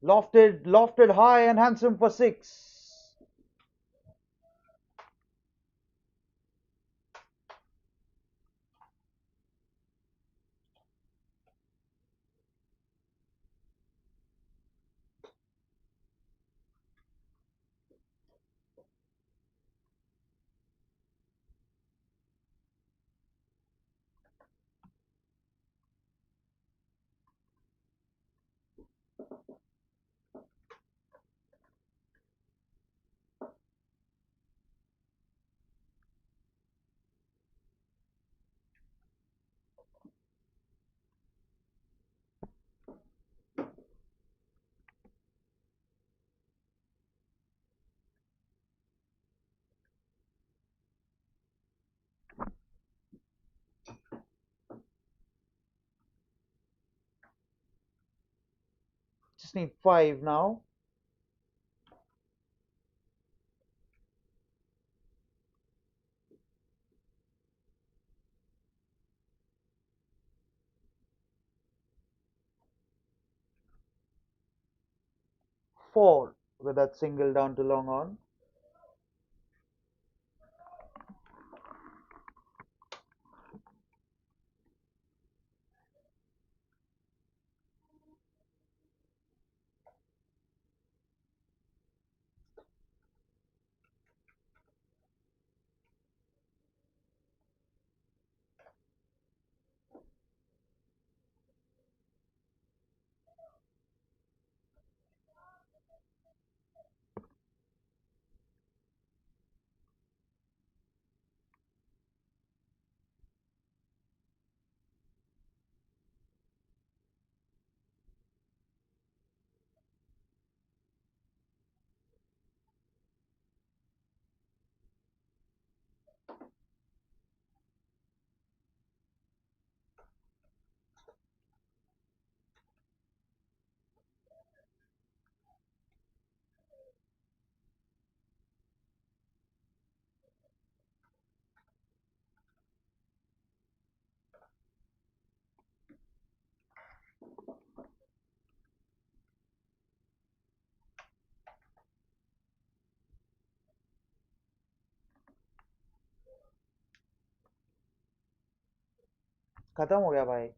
Lofted high and handsome for six. Just need five now. Four with that single down to long on. खत्म हो गया भाई.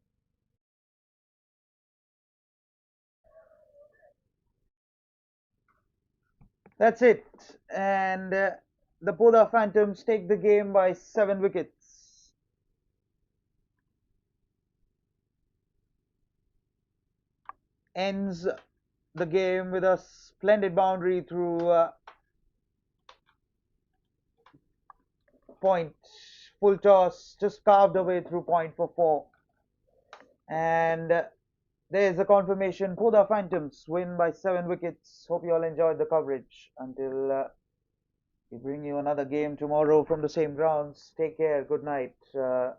That's it. And the Poddar Phantoms take the game by 7 wickets. Ends the game with a splendid boundary through point. Full toss, just carved away through point for four. And there's a confirmation. Poddar Phantoms win by 7 wickets. Hope you all enjoyed the coverage. Until we bring you another game tomorrow from the same grounds. Take care. Good night from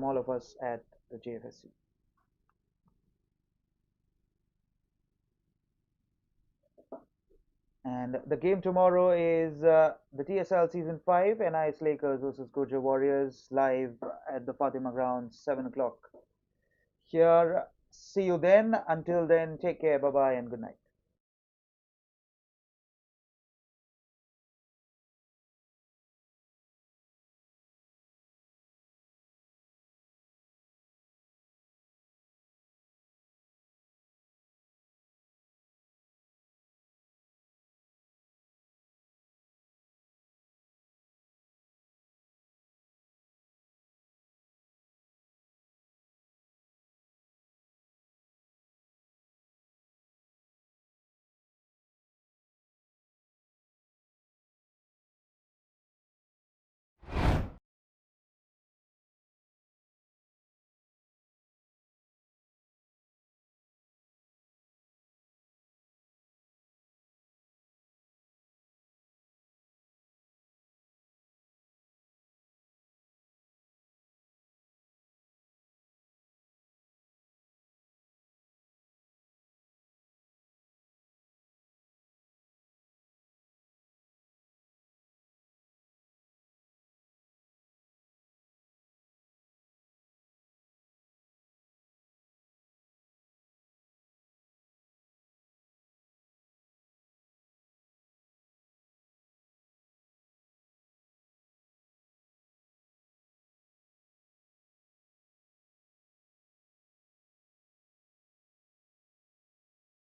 all of us at the Jfsc. And the game tomorrow is the TSL Season 5, NIS Lakers versus Goja Warriors, live at the Fatima Grounds, 7 o'clock. Here, see you then. Until then, take care, bye bye, and good night.